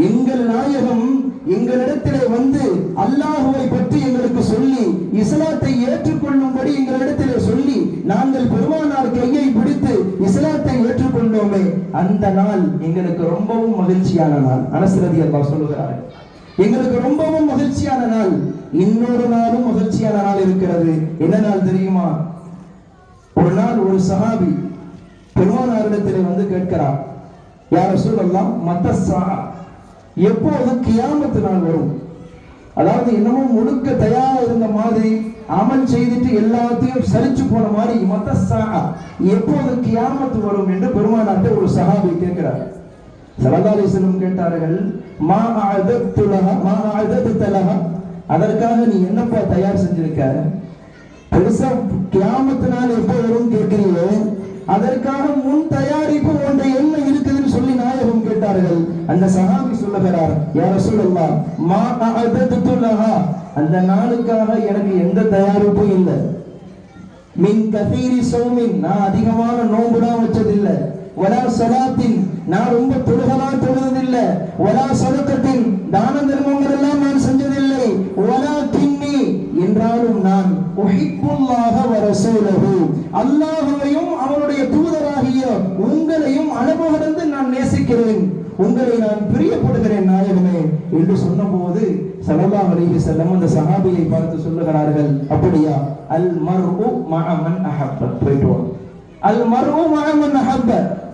எங்கள் நாயகம் எங்களிடத்திலே வந்து அல்லாஹுவை பற்றி எங்களுக்கு சொல்லி இஸ்லாத்தை ஏற்றுக்கொள்ளும்படி எங்களிடத்திலே சொல்லி நாங்கள் பெருமானார் கையை பிடித்து இஸ்லாத்தை ஏற்றுக்கொண்டோமே, அந்த நாள் எங்களுக்கு ரொம்பவும் மகிழ்ச்சியான நாள். அனஸ் ரலியல்லாஹு சொல்லுகிறார்கள், எங்களுக்கு ரொம்பவும் மகிழ்ச்சியான நாள். இன்னொரு நாளும் மகிழ்ச்சியான நாள் இருக்கிறது. என்ன நாள் தெரியுமா? ஒரு நாள் ஒரு சஹாபி பெருமானாரிடத்திலே வந்து கேட்கிறார், யா ரசூலல்லாஹ் மத்தஸ்ஸா, எப்போது கியாமத் நாள் வரும்? அதாவது என்னமோ முழுக்க தயாரா இருந்த மாதிரி, அமல் செய்துட்டு எல்லாத்தையும் சலிச்சு போன மாதிரி, மத்தஸ்ஸா எப்போது கியாமத் வரும் என்று பெருமானார்ட்ட ஒரு சஹாபி கேட்கிறார். ஸல்லல்லாஹு அலைஹி வஸல்லம் கேட்டார்கள், மா அஅதத்து லஹா, அதற்காக நீ என்னப்பா தயார் செஞ்சிருக்க? பெருசா கியாமத் நாள் எப்போ வரும் கேட்கிறீங்க, அதற்காக முன் தயாரிப்பு ஒன்றை என்ன இருக்குதுன்னு சொல்லி நாயகம் கேட்டார்கள். அந்த சஹாபி சொல்லுகிறார், யா ரசூலல்லாஹ் மா அஅதத்து லஹா, அந்த நாளுக்காக எனக்கு எந்த தயாரிப்பும் இல்லை. மின் கதீரி சௌமின், நான் அதிகமான நோன்புலாம் வச்சதில்லை. வலா ஸலாத்தின், நான் ரொம்ப தொழுததில்லை. வலா ஸதகத்தின், தான தர்மங்கள் எல்லாம் நான் செஞ்சதில்லை. வலா கின்னி, என்றாலும் நான் உஹிப்புல்லாஹ வ ரசூலஹு, அல்லாஹ்வையும் அவனுடைய தூதராகிய உங்களையும் அளவுகடந்து நான் நேசிக்கிறேன், உங்களை நான் பிரியப்படுகிறேன் நாயகமே என்று சொன்னபோது ஸல்லல்லாஹு அலைஹி வஸல்லம் அந்த சஹாபியை பார்த்து சொல்லுகிறார்கள், அப்படியா? அல் மர்உ மஅ மன் அஹப்ப. போய்ட்டு வா. அல் மர்உ மஅ மன் அஹப்ப,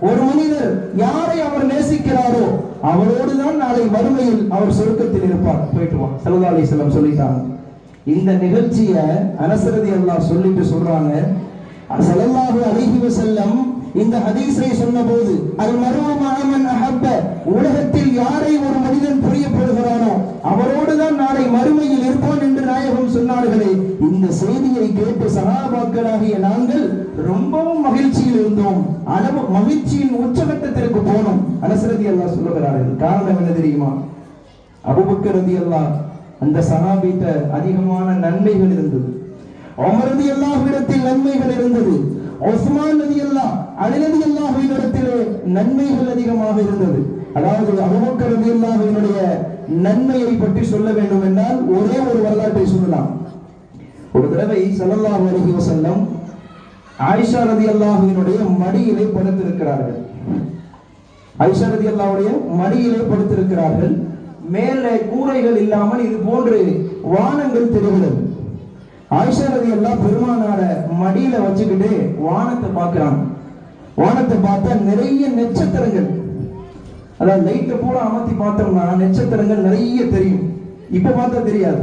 ஒரு மனிதர் யாரை அவர் நேசிக்கிறாரோ அவரோடு தான் நாளை மறுமையில் அவர் சொர்க்கத்தில் இருப்பார். போய்ட்டு வா. ஸல்லல்லாஹு அலைஹி வஸல்லம் சொல்லிட்டாங்க. இந்த நிகழ்ச்சியை அனஸ் ரலியல்லாஹு சொல்லிட்டு சொல்றாங்க, ஸல்லல்லாஹு அலைஹி வஸல்லம் இந்த ஹதீஸை சொன்னபோது அல் மர்உ மஅ மன் அஹப்ப, உலகத்தில் யாரை ஒரு மனிதன் பிரியப்படுகிறானோ அவரோடு தான் நாளை மறுமையில் இருப்பான் என்று நாயகம் சொன்னார்களே. இந்த செய்தியை கேட்டு சஹாபாக்களாகிய நாங்கள் ரொம்பவும் மகிழ்ச்சியில் இருந்தோம். அளவு மகிழ்ச்சியின் உச்சகட்டத்திற்கு போனோம். அனஸ் ரலியல்லாஹு சொல்லுகிறார்கள், காரணம் என்ன தெரியுமா? அபூபக்கர் ரலியல்லாஹு அந்த சஹாபிட்ட அதிகமான நன்மைகள் இருந்தது. உமர் ரலியல்லாஹு இடத்தில் நன்மைகள் இருந்தது. உஸ்மான் ரலியல்லாஹு அலி ரலியல்லாஹு இடத்திலே நன்மைகள் அதிகமாக இருந்தது. அதாவது அபூபக்கர் ரலியல்லாஹுவினுடைய நன்மையை பற்றி சொல்ல வேண்டும் என்றால் ஒரே ஒரு வரலாற்றை சொல்லலாம். ஒரு தடவை ஸல்லல்லாஹு அலைஹி வஸல்லம் ஆயிஷா ரலியல்லாஹுவினுடைய மடியிலே படுத்திருக்கிறார்கள். ஆயிஷா ரலியல்லாஹுடைய மடியிலே படுத்திருக்கிறார்கள். மேலே கூரைகள் இல்லாமல் இது போன்று வானங்கள் தெரிகிறது. ஆயிஷா ரலியல்லாஹு பெருமானார மடியில வச்சுக்கிட்டு வானத்தை பார்க்கிறாங்க. வானத்தை பார்த்தா நிறைய நட்சத்திரங்கள், அதாவது லைட்டை பூரா அமர்த்தி பார்த்தோம்னா நட்சத்திரங்கள் நிறைய தெரியும். இப்ப பார்த்தா தெரியாது.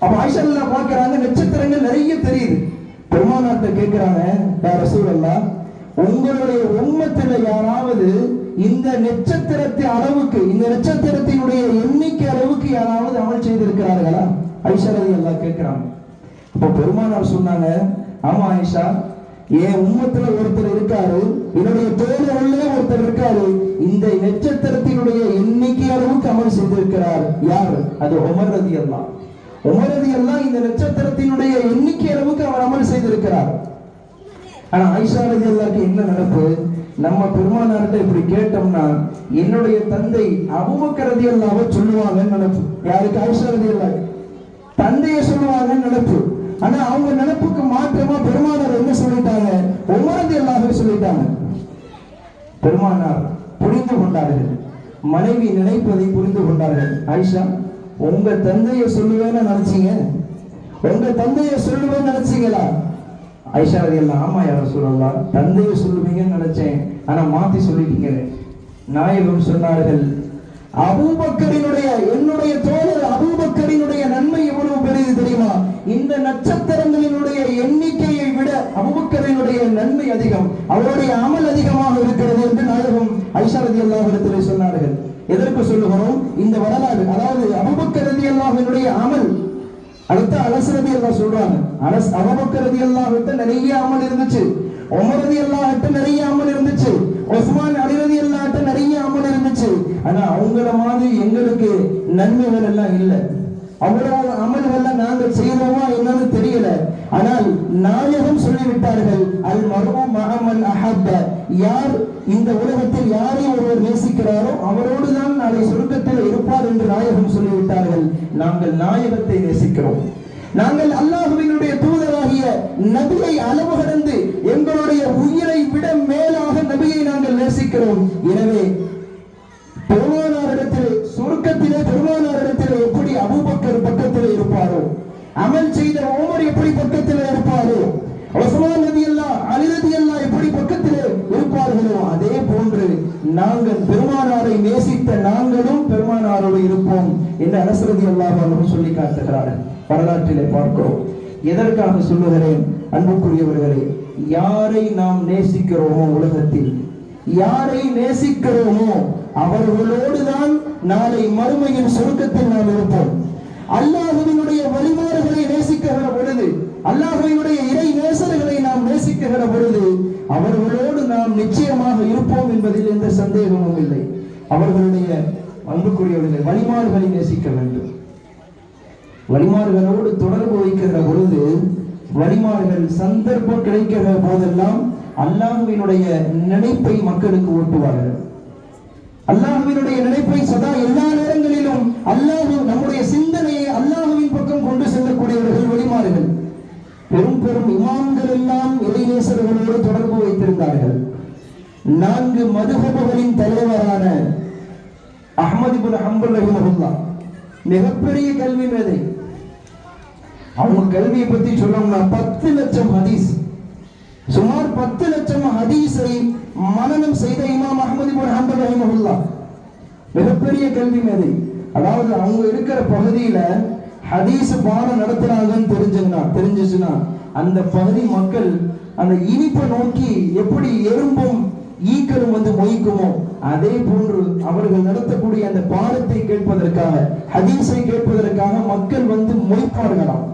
அப்ப ஆயிஷா ரலியல்லாஹு பார்க்கிறாங்க, நட்சத்திரங்கள் நிறைய தெரியுது. பெருமானார்ட்ட கேட்கிறாங்க, யா ரசூலல்லாஹ், உங்களுடைய உம்மத்துல யாராவது இந்த நட்சத்திரத்தின் அளவுக்கு, இந்த நட்சத்திரத்தினுடைய எண்ணிக்கை அளவுக்கு யாராவது அமல் செய்திருக்கிறார்களா? ஆயிஷா ரலியல்லாஹு கேட்கிறாங்க. அப்ப பெருமானார் சொன்னாங்க, ஆமா ஆயிஷா, என் உம்மத்துல ஒருத்தர் இருக்காரு, என்னுடைய தோழர்களே ஒருத்தர் இருக்காரு, இந்த நட்சத்திரத்தினுடைய எண்ணிக்கை அளவுக்கு அமல் செய்திருக்கிறார். யார்? அது உமர் ரலியல்லாஹு. உமர் ரலியல்லாஹு இந்த நட்சத்திரத்தினுடைய எண்ணிக்கை அளவுக்கு அவர் அமல் செய்திருக்கிறார். ஆனா ஆயிஷா ரலியல்லாஹுக்கு என்ன நினைப்பு? நம்ம பெருமானார்ட்ட இப்படி கேட்டோம்னா என்னுடைய தந்தை அபூபக்கர் ரலியல்லாஹு சொல்லுவாங்கன்னு நினைப்பு. யாருக்கு? ஆயிஷா ரலியல்லாஹு தந்தையை சொல்லுவாங்கன்னு நினைப்பு. ஆனா அவங்க நினைப்புக்கு மாற்றமா பெருமானார் என்ன சொல்லிட்டாங்க? உமர் ரலியல்லாஹு சொல்லிட்டாங்க. பெருமானார் புரிந்து கொண்டார்கள், மனைவி நினைப்பதை புரிந்து கொண்டார்கள். ஆயிஷா, உங்க தந்தையை சொல்லுவேன்னு நினைச்சீங்க? உங்க தந்தையை சொல்லுவேன்னு நினைச்சீங்களா? ஆயிஷா ரலியல்லாஹு, ஆமா யா ரசூலல்லாஹ், தந்தையை சொல்லுவீங்கன்னு நினைச்சேன், ஆனா மாத்தி சொல்லிட்டீங்க. நாயகம் சொன்னார்கள், அபூபக்கரினுடைய, என்னுடைய தோழர் அபூபக்கரினுடைய நன்மை எவ்வளவு பெரியது தெரியுமா? இந்த நட்சத்திரங்களினுடைய எண்ணிக்கையை விட அபூபக்கரினுடைய நன்மை அதிகம், அவருடைய அமல் அதிகமாக இருக்கிறது என்று நாயகம் ஆயிஷா ரலியல்லாஹு இடத்திலே சொன்னார்கள். எதற்கு சொல்லுகிறோம் இந்த வரலாறு? அதாவது அபூபக்கர் ரலியல்லாஹுவினுடைய அமல். அடுத்த அனஸ் ரலியல்லாஹு சொல்றாங்க, அபூபக்கர் ரலியல்லாஹு கிட்ட நிறைய அமல் இருந்துச்சு, உமர் ரலியல்லாஹு கிட்ட நிறைய அமல் இருந்துச்சு, உஸ்மான் அலி ரலியல்லாஹு கிட்ட நிறைய அமல் இருந்துச்சு. ஆனா அவங்கள மாதிரி எங்களுக்கு நன்மைகள் எல்லாம் இல்லை. அவ்வளவு அமல்கள் நாங்கள் செய்தோமா என்னன்னு தெரியல. ஆனால் நாயகம் சொல்லிவிட்டார்கள், அல் மர்உ மஅ மன் அஹப்ப, யார் இந்த உலகத்தில் யாரை ஒருவர் நேசிக்கிறாரோ அவரோடு தான் நாளை சொர்க்கத்தில் இருப்பார் என்று நாயகம் சொல்லிவிட்டார்கள். நாங்கள் நாயகத்தை நேசிக்கிறோம். நாங்கள் அல்லாஹ்வினுடைய தூதராகிய நபியை அளவு கடந்து எங்களுடைய உயிரை விட மேலாக நபியை நாங்கள் நேசிக்கிறோம். எனவே பெருமானாரிடத்தில், சொர்க்கத்திலே பெருமானாரிடத்தில் எப்படி அபூபக்கர் பக்கத்தில் இருப்பாரோ, அமல் செய்த உமர் எப்படி பக்கத்தில் இருப்பாரோ, உஸ்மான் ரலியல்லாஹு அலி ரலியல்லாஹு எப்படி பக்கத்தில் இருப்பார்களோ, அதே போன்று நாங்கள் பெருமானாரை நேசித்த நாங்களும் பெருமானாரோடு இருப்போம் என்று அனஸ் ரலியல்லாஹு அன்ஹு சொல்லி காட்டுகிறார்கள். வரலாற்றிலே பார்க்கிறோம். எதற்காக சொல்லுகிறேன் அன்புக்குரியவர்களே? யாரை நாம் நேசிக்கிறோமோ, உலகத்தில் யாரை நேசிக்கிறோமோ அவர்களோடு தான் நாளை மறுமையின் சொர்க்கத்தில் நாம் இருப்போம். அல்லாஹ்வினுடைய வழிமாறுகளை நேசிக்கிற பொழுது, அல்லாஹ்வினுடைய இறை நேசர்களை நாம் நேசிக்கிற பொழுது அவர்களோடு நாம் நிச்சயமாக இருப்போம் என்பதில் எந்த சந்தேகமும் இல்லை. அவர்களுடைய அன்புக்குரியவர்களை வழிமாறுகளை நேசிக்க வேண்டும். வழிமாறுகளோடு தொடர்பு வைக்கிற பொழுது, வழிமாறுகள் சந்தர்ப்பம் கிடைக்கிற போதெல்லாம் அல்லாஹ்வினுடைய நினைப்பை மக்களுக்கு ஊட்டுவார்கள். அல்லாஹ்வினுடைய நினைப்பை சதா எல்லா நேரங்களிலும் அல்லாஹ் நம்முடைய சிந்தனையை அல்லாஹ்வின் பக்கம் கொண்டு செல்லக்கூடியவர்கள் வழிமாறுகள். பெரும் பெரும் இமாம்கள் எல்லாம் இறைநேசர்களோடு தொடர்பு வைத்திருந்தார்கள். 4 மதுஹபுகளின் தலைவரான அஹ்மத் இப்னு ஹம்பல் ரஹிமஹுல்லாஹ் மிகப்பெரிய கல்வி மேதை. அவங்க கல்வியை பத்தி சொல்லணும்னா 10 லட்சம் ஹதீஸ், சுமார் 10 லட்சம் ஹதீஸை மனனம் செய்த இமாம் அஹ்மத் இப்னு ஹம்பல் ரஹிமஹுல்லாஹ் மிகப்பெரிய கல்வி மேதை. அதாவது அவங்க இருக்கிற பகுதியில ஹதீஸ் பாடம் நடத்துறாங்கன்னு தெரிஞ்சுச்சுன்னா அந்த பகுதி மக்கள் அந்த இனிப்பை நோக்கி எப்படி எறும்பும் ஈக்களும் வந்து மொய்க்குமோ அதே போன்று அவர்கள் நடத்தக்கூடிய அந்த பாடத்தை கேட்பதற்காக, ஹதீஸை கேட்பதற்காக மக்கள் வந்து மொய்ப்பார்களாம்.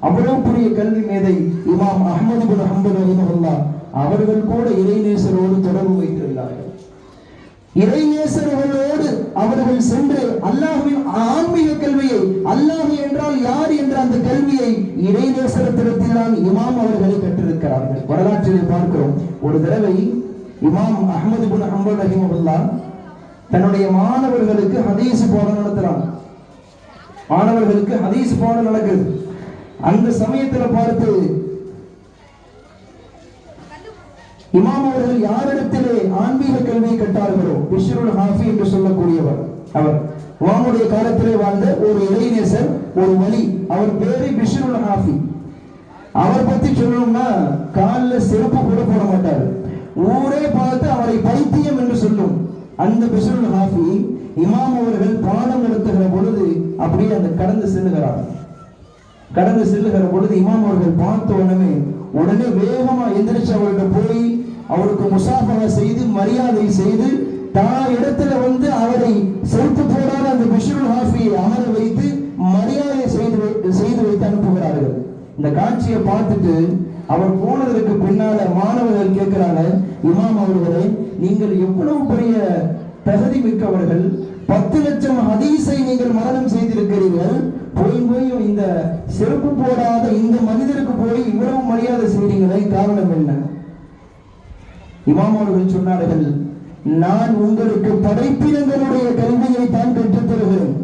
அவ்வளவு பெரிய கல்வி மேதை இமாம் அஹ்மது பின் ஹம்பல் ரஹிமஹுல்லாஹ் அவர்கள் கூட இறைநேசரோடு தொடர்பு வைத்திருந்தார்கள். இறைநேசர்களோடு அவர்கள் சென்று அல்லாஹ்வின் ஆன்மீக கல்வியை, அல்லாஹ் என்றால் யார் என்ற அந்த கல்வியை இறைநேசரத்திடத்தில் தான் இமாம் அவர்களை கற்றிருக்கிறார்கள். வரலாற்றிலே பார்க்கிறோம். ஒரு தடவை இமாம் அஹ்மது பின் ஹம்பல் ரஹிமஹுல்லாஹ் தன்னுடைய மாணவர்களுக்கு ஹதீஸ் பாடம் நடத்துறாங்க. மாணவர்களுக்கு ஹதீஸ் பாடம் நடக்குது. அந்த சமயத்துல பார்த்து இமாம் அவர்கள் யாரிடத்திலே ஆன்மீக கல்வியை கட்டார்களோ, பிஷ்ருல் ஹாஃபி என்று சொல்லக்கூடியவர், அவர் இமாமுடைய காலத்திலே வாழ்ந்த ஒரு இறைநேசர், ஒரு வலி. அவர் பேரு பிஷ்ருல் ஹாஃபி. அவர் பத்தி சொல்லணும்னா காலில் செருப்பு கூட போட மாட்டார். ஊரே பார்த்து அவரை பைத்தியம் என்று சொல்லும். அந்த பிஷ்ருல் ஹாஃபி இமாம் அவர்கள் பாடம் நடத்துகிற பொழுது அப்படியே அந்த கடந்து செல்லுகிறார். கடந்து செல்லுகிற பொழுது இமாம் அவர்கள் பார்த்த உடனே வேகமா எந்திரிச்சு அவர்கிட்ட போய் அவருக்கு முசாஃபா செய்து மரியாதை செய்து தான் இடத்துல வந்து அவரை செருப்பு போடாத அந்த பிஷ்ருல் ஹாஃபியை அமர வைத்து மரியாதை செய்து வைத்து அனுப்புகிறார்கள். இந்த காட்சியை பார்த்துட்டு அவர் போனதற்கு பின்னால மாணவர்கள் கேட்கிறாங்க, இமாம் அவர்களே, நீங்கள் எவ்வளவு பெரிய தகுதி மிக்கவர்கள், 10 லட்சம் ஹதீஸை நீங்கள் மரணம் செய்திருக்கிறீர்கள், போய் இந்த செருப்பு போடாத இந்த மனிதருக்கு போய் இவ்வளவு மரியாதை செய்றீங்களே, காரணம் என்ன? இமாம் அவர்கள் சொன்னார்கள், நான் உங்களுக்கு படைப்பினங்களுடைய கல்வியை தான் கற்றுத் தருகிறேன்.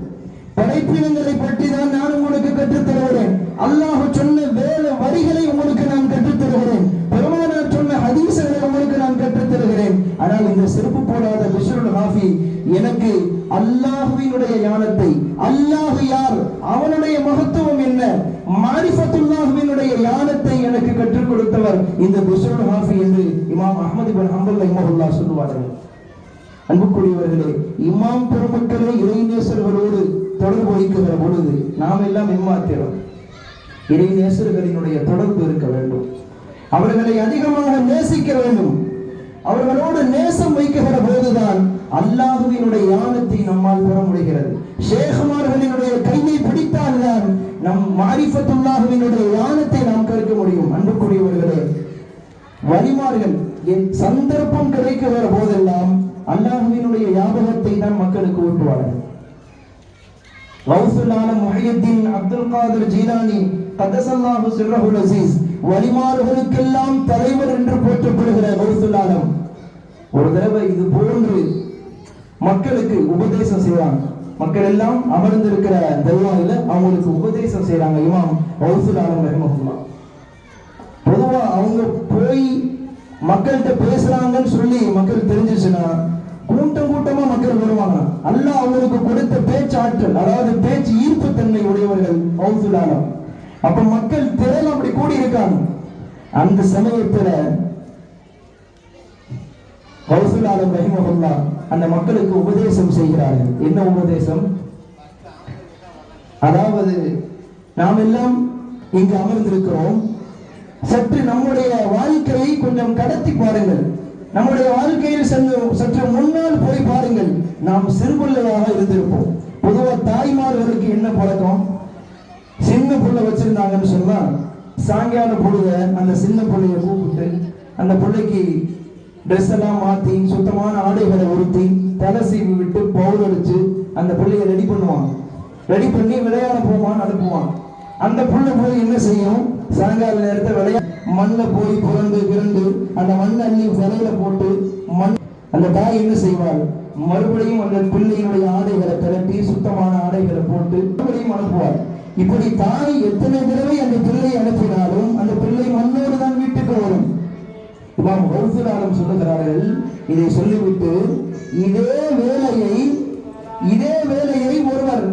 படைப்பினங்களை பற்றி தான் நான் உங்களுக்கு கற்றுத் தருகிறேன். அல்லாஹ் சொன்ன வேலை வரிகளை உங்களுக்கு நான் கற்றுத் தருகிறேன். பெருமானார் சொன்ன ஹதீஸ்களை உங்களுக்கு நான் கற்றுத் தருகிறேன். ஆனால் இந்த செருப்பு போடாத பிஷ்ருல் ஹாஃபி எனக்கு அல்லாஹ்வினுடைய ஞானத்தை, அல்லாஹ் யார், அவனுடைய மகத்துவம் என்ன, மாரிஃபத்துல்லாஹ்வினுடைய ஞானத்தை எனக்கு கற்றுக் கொடுத்தவர் இந்த பிஷ்ருல் ஹாஃபி என்று இமாம் அஹ்மது பின் ஹம்பல் ரஹிமஹுல்லாஹ் சொல்லுவார்கள். அன்புக்குரியவர்களே, இமாம் பெருமக்களே இறைநேசர்களோடு தொடர்பு வைக்கிற பொழுது நாம் எல்லாம் ஏமாத்திரோம். இறைநேசர்களினுடைய தொடர்பு இருக்க வேண்டும். அவர்களை அதிகமாக நேசிக்க வேண்டும். அவர்களோடு நேசம் வைக்கிற போதுதான் அல்லாஹ்வினுடைய ஞானத்தை நம்மால் பெற முடிகிறது. ஷேഖ்மார்களினுடைய கையை பிடித்தால்தான் நம் மாரிஃபத்துல்லாஹ்வினுடைய ஞானத்தை நாம் கற்க முடியும். அன்புக்குரியவர்களே, வலிமார்கள் சந்தர்ப்பம் கிடைக்கிற போதெல்லாம் அல்லாஹ்வினுடைய ஞாபகத்தை தான் மக்களுக்கு ஊட்டுவார்கள். கௌசுல் ஆலம் முஹையத்தீன் அப்துல் காதிர் ஜீலானி கதஸல்லாஹு சிர்ரஹுல் அஸீஸ் வலிமார்களுக்கெல்லாம் தலைவர் என்று போற்றப்படுகிற கௌசுல் ஆலம் ஒரு தடவை இது போன்று மக்களுக்கு உபதேசம் செய்வாங்க. மக்கள் எல்லாம் அமர்ந்திருக்கிற தர்வாயில அவங்களுக்கு உபதேசம் செய்யறாங்க இமாம் கௌசுல் ஆலம் ரஹிமஹுல்லாஹ். பொதுவா அவங்க போய் மக்கள்கிட்ட பேசுறாங்கன்னு சொல்லி மக்கள் தெரிஞ்சிச்சுன்னா கூட்டம் கூட்டமா மக்கள் வருவாங்க. அல்லாஹ் அவங்களுக்கு கொடுத்த பேச்சாற்றல், அதாவது பேச்சு ஈர்ப்பு தன்மை உடையவர்கள் கௌசுல் ஆலம். அப்ப மக்கள் திரள் அப்படி கூடி இருக்காங்க. அந்த சமயத்துல கௌசுல் ஆலம் ரஹிமஹுல்லாஹ் அந்த மக்களுக்கு உபதேசம் செய்கிறார்கள். என்ன உபதேசம்? அதாவது நாம் எல்லாம் இங்கு அமர்ந்திருக்கிறோம். சற்று நம்முடைய வாழ்க்கையை கொஞ்சம் கடத்தி பாருங்கள். நம்முடைய வாழ்க்கையில் சற்று முன்னால் போய் பாருங்கள். நாம் சிறுபிள்ளையாக இருந்திருப்போம். பொதுவா தாய்மார்களுக்கு என்ன பழக்கம்? சின்ன பிள்ளை வச்சிருந்தாங்கன்னு சொன்னா சாயங்கால பொழுத அந்த சின்ன பிள்ளைய கூப்பிட்டு அந்த பிள்ளைக்கு ட்ரெஸ் எல்லாம் மாத்தி சுத்தமான ஆடைகளை உடுத்தி தலை சீவி விட்டு பவுடர் அடிச்சு அந்த பிள்ளைய ரெடி பண்ணுவாங்க. ரெடி பண்ணி விளையாட போவான்னு அனுப்புவாங்க. அந்த புள்ள போய் என்ன செய்யும்? சாயங்கால நேரத்தை விளையாட மண்ணில் போய் புரண்டு கிரண்டு அந்த மண் அள்ளி விலையில போட்டு மண் அந்த தாய் என்ன செய்வாள்? மறுபடியும் அந்த பிள்ளையினுடைய ஆடைகளை கலட்டி சுத்தமான ஆடைகளை போட்டு மறுபடியும் அனுப்புவாள். இப்படி தாய் எத்தனை தடவை அந்த பிள்ளை அனுப்பினாலும் அந்த பிள்ளை மண்ணோடு தான் வீட்டுக்கு வரும். இமாம் கௌசுல் ஆலம் சொல்லுகிறார்கள், இதை சொல்லிவிட்டு இதே வேலையை ஒருவர்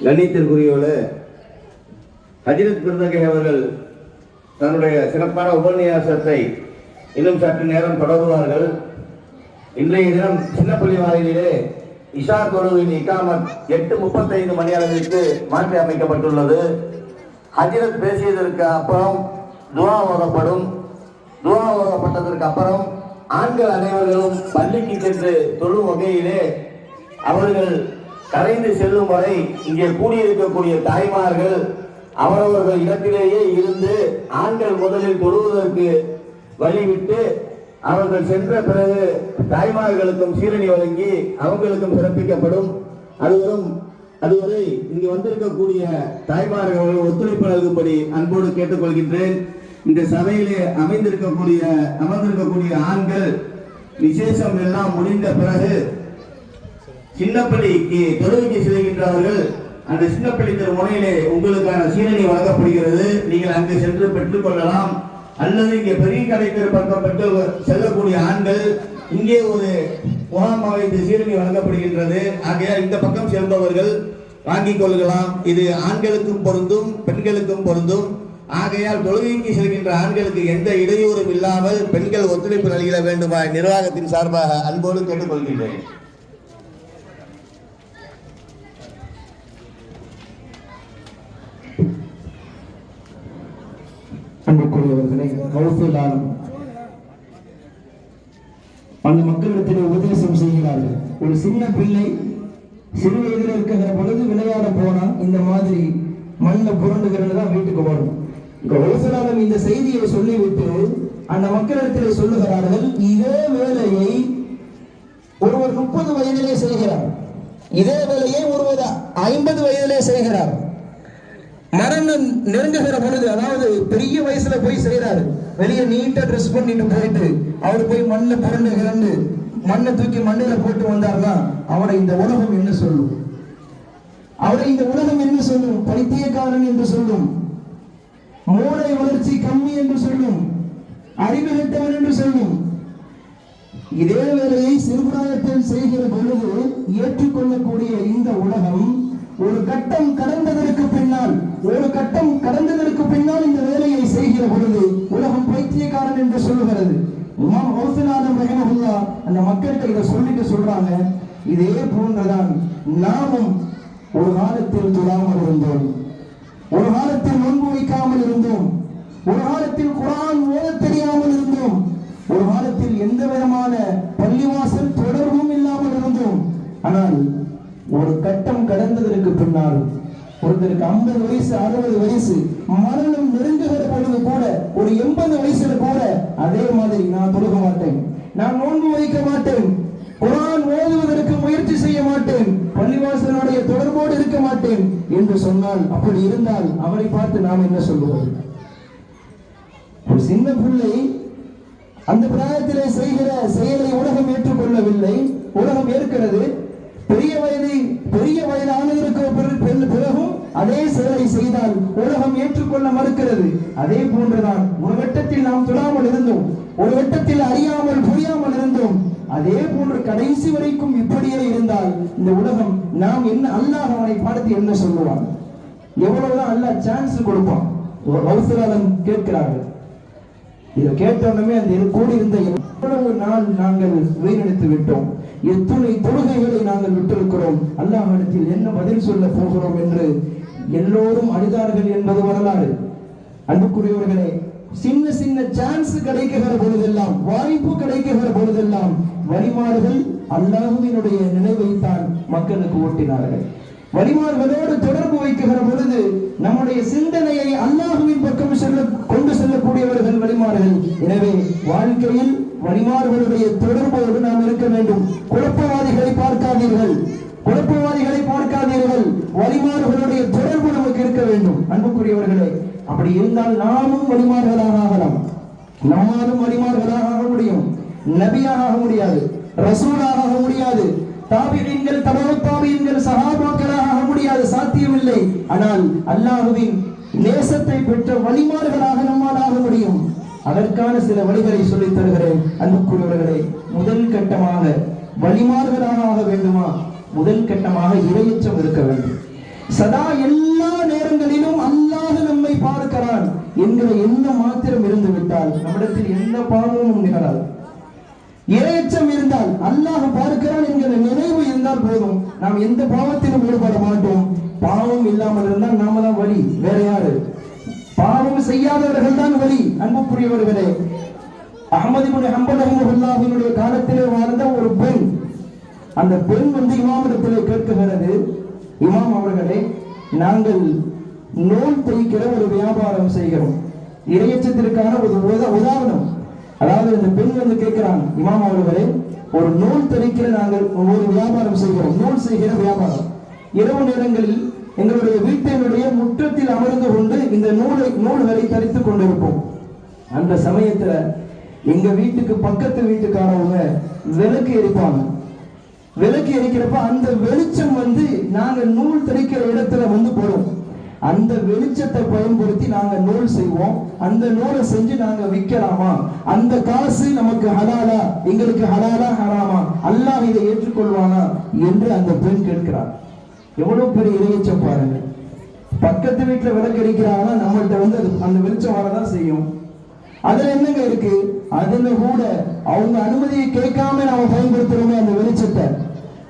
கண்ணியத்திற்குரியோல ஹஜ்ரத் பிருந்தகை அவர்கள் தன்னுடைய சிறப்பான உபன்யாசத்தை இன்னும் சற்று நேரம் தொடருவார்கள். இன்றைய தினம் சின்னப்பள்ளி வாயிலே இஷா தொழுவின் இகாமத் 8:35 மணி அளவிற்கு மாற்றி அமைக்கப்பட்டுள்ளது. ஹஜ்ரத் பேசியதற்கு அப்புறம் துவா ஓதப்படும். துவா ஓதப்பட்டதற்கு அப்புறம் ஆண்கள் அனைவர்களும் பள்ளிக்கு சென்று தொழும் வகையிலே அவர்கள் கரைந்து செல்லும் வரை இங்கே கூடியிருக்கக்கூடிய தாய்மார்கள் அவரவர்கள் இடத்திலேயே இருந்து ஆண்கள் முதலில் தொழுவதற்கு வழிவிட்டு அவர்கள் சென்ற பிறகு தாய்மார்களுக்கும் சீரணி வழங்கி அவங்களுக்கும் சிறப்பிக்கப்படும். அதுவரை இங்கு வந்திருக்கக்கூடிய தாய்மார்கள் ஒத்துழைப்பு நல்கும்படி அன்போடு கேட்டுக்கொள்கின்றேன். இந்த சபையிலே அமர்ந்திருக்கக்கூடிய ஆண்கள் விசேஷம் எல்லாம் முடிந்த பிறகு சின்னப்பள்ளிக்கு தொழுகைக்கு செல்கின்றவர்கள் அந்த சின்னப்பள்ளி தெரு முனையிலே உங்களுக்கான சீரணி வழங்கப்படுகிறது. நீங்கள் அங்கு சென்று பெற்றுக்கொள்ளலாம். அல்லது இங்கே பெரிய கடை தெரு பக்கம் பெற்று செல்லக்கூடிய ஆண்கள் இங்கே ஒரு முகாம் அமைத்து சீரணி வழங்கப்படுகின்றது. ஆகையால் இந்த பக்கம் செல்பவர்கள் வாங்கிக் கொள்ளலாம். இது ஆண்களுக்கும் பொருந்தும் பெண்களுக்கும் பொருந்தும். ஆகையால் தொழுகைக்கு செல்கின்ற ஆண்களுக்கு எந்த இடையூறும் இல்லாமல் பெண்கள் ஒத்துழைப்பு நல்கிட வேண்டுமா நிர்வாகத்தின் சார்பாக அன்போடு கேட்டுக்கொள்கின்றேன். அன்புக்குரியவர்களே, கௌசலாலும் அந்த மக்களிடத்தில் உபதேசம் செய்கிறார்கள். ஒரு சின்ன பிள்ளை சிறு வயதில் இருக்கிற பொழுது விளையாட போனா இந்த மாதிரி மண்ணை புரண்டுகிறது தான் வீட்டுக்கு வரும். கௌசலாலும் இந்த செய்தியை சொல்லிவிட்டு அந்த மக்களிடத்தில் சொல்லுகிறார்கள், இதே வேலையை ஒருவர் 30 வயதிலே செய்கிறார். இதே வேலையை ஒருவர் 50 வயதிலே செய்கிறார். மரணம் நெருங்குகிற பொழுது, அதாவது பெரிய வயசுல போய் செய்யறாரு, வெளியே நீட்டா ட்ரெஸ் பண்ணிட்டு போயிட்டு அவர் போய் மண்ணில் புரண்டு கிரண்டு மண்ணை தூக்கி மண்ணில போட்டு வந்தார்னா அவரை இந்த உலகம் என்ன சொல்லும்? அவரை இந்த உலகம் என்ன சொல்லும்? பைத்தியக்காரன் என்று சொல்லும், மூளை வளர்ச்சி கம்மி என்று சொல்லும், அறிவு கெட்டவன் என்று சொல்லும். இதே வேலையை சிறுபிராயத்தில் செய்கிற பொழுது ஏற்றுக்கொள்ளக்கூடிய இந்த உலகம் ஒரு கட்டம் கடந்ததற்கு பின்னால் இந்த வேலையை செய்கிற பொழுது உலகம் பைத்தியக்காரன் என்று சொல்லுகிறது. இமாம் கௌசுல் ஆலம் ரஹிமஹுல்லாஹ் அந்த மக்கள்கிட்ட இதை சொல்லிட்டு சொல்றாங்க, இதே போன்றதான் நாமும் ஒரு காலத்தில் தொழாமல் இருந்தோம், ஒரு காலத்தில் நோன்பு வைக்காமல் இருந்தோம், ஒரு காலத்தில் குர்ஆன் ஓதத் தெரியாமல் இருந்தோம், ஒரு காலத்தில் எந்த விதமான பள்ளிவாசல் தொடர்பும் இல்லாமல் இருந்தோம். ஆனால் ஒரு கட்டம் கடந்ததற்கு பின்னால் ஒருத்தருக்கு 50 வயசு 60 வயசு மரணம் நெருங்குகிற பொழுது கூட, ஒரு 80 வயசுல கூட அதே மாதிரி நான் தொழுக மாட்டேன், நான் நோன்பு வைக்க மாட்டேன், குர்ஆன் ஓதுவதற்கு செய்ய மாட்டேன், பள்ளிவாசலுடைய தொடர்போடு இருக்க மாட்டேன் என்று சொன்னால், அப்படி இருந்தால் அவரை பார்த்து நாம் என்ன சொல்லுவது? ஒரு சின்ன பிள்ளை அந்த பிராயத்திலே செய்கிற செயலை உலகம் ஏற்றுக்கொள்ளவில்லை. உலகம் ஏற்கிறது. பெரிய வயதானதற்கு பிறகும் அதே செயலை செய்தால் உலகம் ஏற்றுக்கொள்ள மறுக்கிறது. அதே போன்றுதான் ஒரு கட்டத்தில் நாம் தொடாமல் இருந்தோம், ஒரு கட்டத்தில் அறியாமல் புரியாமல் இருந்தோம். அதே போன்று கடைசி வரைக்கும் இப்படியே இருந்தால் இந்த உலகம் நாம் என்ன, அல்லாஹ் அவனை பார்த்து என்ன சொல்லுவான்? எவ்வளவுதான் அல்லாஹ் சான்ஸ் கொடுப்பான்? ஹவுஸ்லாலம் கேட்கிறார்கள். இதை கேட்டோன்னே அந்த கூடியிருந்த எவ்வளவு நாள் நாங்கள் வீணடித்து விட்டோம், எத்துணை தொழுகைகளை நாங்கள் விட்டிருக்கிறோம், அல்லாஹ்விடத்தில் என்ன பதில் சொல்ல போகிறோம் என்று எல்லோரும் அழுதார்கள் என்பது வரலாறு. அன்புக்குரியவர்களே, சின்ன சின்ன சான்ஸ் கிடைக்குகிற பொழுதெல்லாம், வாய்ப்பு கிடைக்குகிற பொழுதெல்லாம் வழிமாறுகள் அல்லாஹ்வினுடைய நினைவைத்தான் மக்களுக்கு ஓட்டினார்கள். வழிமாறுகளோடு தொடர்பு வைக்குகிற பொழுது நம்முடைய சிந்தனையை அல்லாஹ்வின் பக்கம் கொண்டு செல்லக்கூடியவர்கள் வழிமாறுகள். எனவே வாழ்க்கையில் வழிமாறுகளுடைய தொடர்போடு நாம் இருக்க வேண்டும். குழப்பவாதிகளை பார்க்காதீர்கள், வழிமாறுகளுடைய தொடர்பு நமக்கு இருக்க வேண்டும். அன்புக்குரியவர்களே, அப்படி இருந்தால் நாமும் வழிமாறுகளாக ஆகலாம். நம்மாலும் வழிமாறுகளாக ஆக முடியும். நபியாக ஆக முடியாது, ரசூலாக ஆக முடியாது, தாபிஈன்கள், தபஉ தாபிஈன்கள், சஹாபாக்களாக ஆக முடியாது, சாத்தியமில்லை. ஆனால் அல்லாஹ்வின் நேசத்தை பெற்ற வழிமாறுகளாக நம்மால் ஆக முடியும். அதற்கான சில வழிகளை சொல்லித் தருகிறேன். அன்புக்குரியவர்களே, முதல் கட்டமாக வழிமாறுகளாக ஆக வேண்டுமா? முதல் கட்டமாக இறையச்சம் இருக்க வேண்டும். சதா எல்லா நேரங்களிலும் அல்லாஹ் நம்மை பார்க்கிறான் என்கிற எண்ணம் மாத்திரம் இருந்து விட்டால் நம்மிடத்தில் எந்த பாவமும் நிகழாது. இறையச்சம் இருந்தால், அல்லாஹ் பார்க்கிறான் என்கிற நினைவு இருந்தால் போதும், நாம் எந்த பாவத்திலும் ஈடுபட மாட்டோம். பாவம் இல்லாமல் இருந்தால் நாம தான் வழி, வேற யாரு? பாவம் செய்யாதவர்கள் தான் வழி. அன்புக்குரியவர்களே, அஹ்மது இப்னு ஹம்பல் ரஹிமஹுல்லாஹ்வினுடைய காலத்திலே வாழ்ந்த ஒரு பெண், அந்த பெண் இமாமிடத்திலே கேட்கிறது, இமாம் அவர்களே, நாங்கள் நூல் தைக்கிற ஒரு வியாபாரம் செய்கிறோம். இறையச்சத்திற்கான ஒரு உதாரணம். அதாவது இந்த பெண் கேட்கிறாங்க, இமாம் அவர்களே, ஒரு நூல் தைக்கிற நாங்கள் ஒரு வியாபாரம் செய்கிறோம், நூல் செய்கிற வியாபாரம். இரவு நேரங்களில் எங்களுடைய வீட்டினுடைய முற்றத்தில் அமர்ந்து கொண்டு இந்த நூல்களை தரித்துக் கொண்டிருப்போம். அந்த சமயத்துல எங்க வீட்டுக்கு பக்கத்து வீட்டுக்காரவங்க விளக்கு எரிப்பாங்க. விளக்கு எரிக்கிறப்ப அந்த வெளிச்சம் நாங்க நூல் தைக்கிற இடத்துல போடும். அந்த வெளிச்சத்தை பயன்படுத்தி நாங்க நூல் செய்வோம். அந்த நூலை செஞ்சு நாங்க விற்கலாமா? அந்த காசு நமக்கு ஹலாலா? எங்களுக்கு ஹலாலா ஹராமா? அல்லாஹ் இதை ஏற்றுக்கொள்வானா என்று அந்த பெண் கேட்கிறார். எவ்வளவு பெரிய இறையச்சம் பாருங்க. பக்கத்து வீட்டுல விளக்கு எரிக்கிறாங்கன்னா நம்மள்ட்ட அந்த வெளிச்சம் வரதான் செய்யும். அதுல என்னங்க இருக்கு? அதுல கூட அவங்க அனுமதியை கேட்காம நாம பயன்படுத்துறோமே அந்த வெளிச்சத்தை,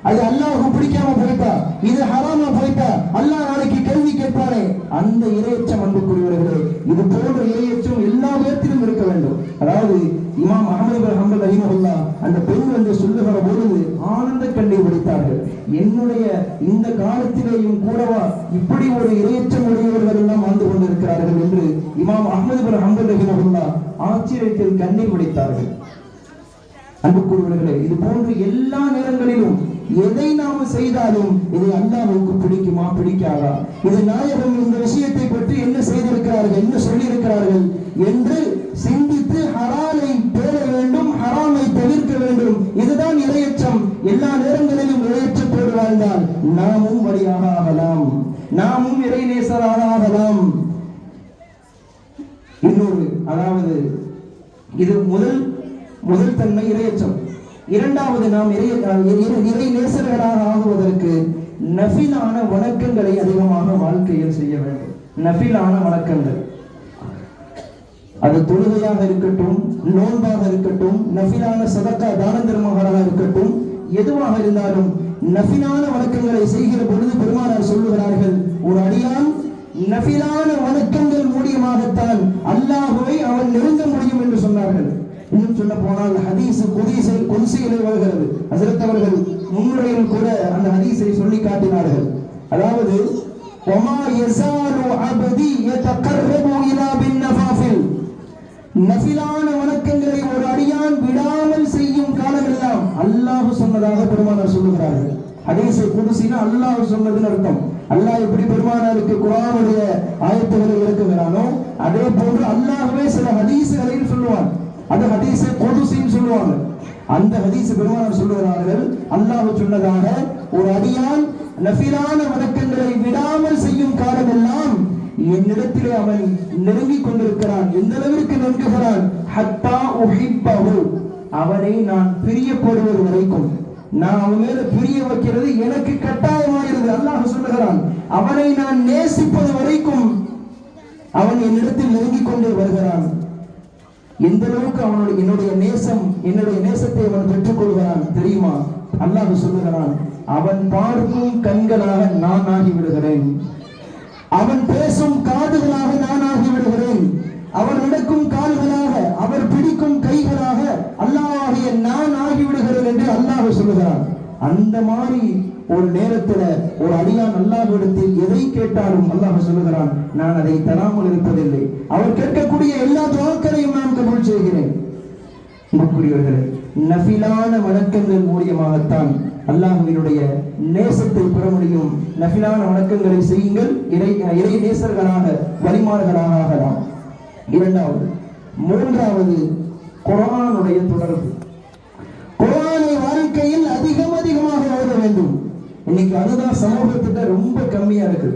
அது அல்லாஹ்வுக்கு பிடிக்காம போயிட்டா, இது ஹராமா போயிட்டா, அல்லாஹ் நாளைக்கு கேள்வி கேட்பானே. அந்த இறையச்சம், அன்புக்குரியவர்களே, இது போன்ற இறையச்சம் எல்லா விதத்திலும் இருக்க வேண்டும். அதாவது இமாம் அஹ்மது இப்னு ஹம்பல் ரஹிமஹுல்லாஹ் அந்த பெண் சொல்லுகிற பொழுது ஆனந்த கண்ணீர் வடித்தார்கள். என்னுடைய இந்த காலத்திலேயும் கூடவா இப்படி ஒரு இறையச்சம் உடையவர்கள் எல்லாம் வாழ்ந்து கொண்டிருக்கிறார்கள் என்று இமாம் அஹ்மது இப்னு ஹம்பல் ரஹிமஹுல்லாஹ் ஆச்சரியத்தில் கண்ணீர் வடித்தார்கள். அன்புக்குரியவர்களே, இது போன்று எல்லா நேரங்களிலும் எதை நாம செய்தாலும் இது அல்லாஹ்வுக்கு பிடிக்குமா பிடிக்காதா, இது நாயகம் இந்த விஷயத்தை பற்றி என்ன செய்திருக்கிறார்கள், என்ன சொல்லியிருக்கிறார்கள் என்று சிந்தித்து ஹலாலை பேண வேண்டும், ஹராமை தவிர்க்க வேண்டும். இதுதான் இறையச்சம். எல்லா நேரங்களிலும் இறையச்சத்தோடு வாழ்ந்தால் நாமும் வழியாக ஆகலாம், நாமும் இறைநேசராக ஆகலாம். இன்னொரு, அதாவது இது முதல் தன்மை இறையச்சம். இரண்டாவது, நாம் இறை நேசர்களாக ஆகுவதற்கு நஃபிலான வணக்கங்களை அதிகமாக வாழ்க்கையில் செய்ய வேண்டும். நஃபிலான வணக்கங்கள், அது தொழுகையாக இருக்கட்டும், நோன்பாக இருக்கட்டும், நஃபிலான சதக்கா தான தர்மங்களாக இருக்கட்டும், எதுவாக இருந்தாலும் நஃபிலான வணக்கங்களை செய்கிற பொழுது பெருமானார் சொல்லுகிறார்கள், ஒரு அடியான் நஃபிலான வணக்கங்கள் மூலியமாகத்தான் அல்லாஹ்வை அவன் நெருங்க முடியும் என்று சொன்னார்கள். இன்னும் சொல்ல போனால் ஹதீஸ் குதிசையிலே வருகிறது. ஹஸரத் அவர்கள் முன்னுரையில் கூட அந்த ஹதீஸை சொல்லி காட்டினார்கள். அதாவது வமா யஸாலு அப்தி யதகர்ரபு இலா பின்னஃபாஃபில், நஃபிலான வணக்கங்களை ஒரு அடியான் விடாமல் செய்யும் காலமெல்லாம் அல்லாஹ் சொன்னதாக பெருமானார் சொல்லுகிறார்கள். ஹதீஸ் குதுசினா அல்லாஹ் சொன்னதுன்னு அர்த்தம். அல்லாஹ் எப்படி பெருமானாருக்கு குர்ஆனுடைய ஆயத்துகளை இறக்குகிறானோ அதே போன்று அல்லாஹ்வே சில ஹதீஸ்களையும் சொல்லுவான். அது ஹதீஸ் குதுசின்னு சொல்லுவாங்க. அந்த ஹதீஸ் பெருமானார் சொல்லுகிறார்கள், அல்லாஹ் சொன்னதாக ஒரு அடியான் நஃபிலான வணக்கங்களை விடாமல் செய்யும் காலமெல்லாம் என்னிடத்திலே அவன் நெருங்கிக் கொண்டிருக்கிறான். எந்த அளவிற்கு நெருங்குகிறான்? ஹத்தா உஹிப்பஹு, அவனை நான் பிரியப்படுவது வரைக்கும், நான் அவன் மேல பிரிய வைக்கிறது எனக்கு கட்டாயமாகிறது. அல்லாஹ் சொல்லுகிறான், அவனை நான் நேசிப்பது வரைக்கும் அவன் என்னிடத்தில் நெருங்கிக் கொண்டே வருகிறான். எந்த அளவுக்கு என்னுடைய நேசத்தை அவன் பெற்றுக் கொள்கிறான் தெரியுமா? அல்லாஹ் சொல்லுகிறான், அவன் பார்க்கும் கண்களாக நான் ஆகிவிடுகிறேன், அவன் பேசும் காதுகளாக நான் ஆகிவிடுகிறேன், அவர் நடக்கும் கால்களாக, அவர் பிடிக்கும் கைகளாக அல்லாஹ்வாகிய நான் ஆகிவிடுகிறேன் என்று அல்லாஹ் சொல்லுகிறான். அந்த மாதிரி ஒரு நேரத்துல ஒரு அடியான் அல்லாஹ்விடத்தில் எதை கேட்டாலும் அல்லாஹ் சொல்லுகிறான், நான் அதை தராமல் இருப்பதில்லை, அவர் கேட்கக்கூடிய எல்லா துஆக்களையும் நான் கபூல் செய்கிறேன். அன்புக்குரியவர்களே, நஃபிலான வணக்கங்கள் மூலியமாகத்தான் அல்லாஹ்வினுடைய நேசத்தை பெற முடியும். நஃபிலான வணக்கங்களை செய்யுங்கள், இறை நேசர்களாக வழிமார்களாக ஆகலாம். இரண்டாவது, மூன்றாவது குர்ஆனுடைய தொடர்பு. குர்ஆனை வாழ்க்கையில் அதிகமாக ஓத வேண்டும். இன்னைக்கு அதுதான் சமூகத்திட்ட ரொம்ப கம்மியா இருக்கு.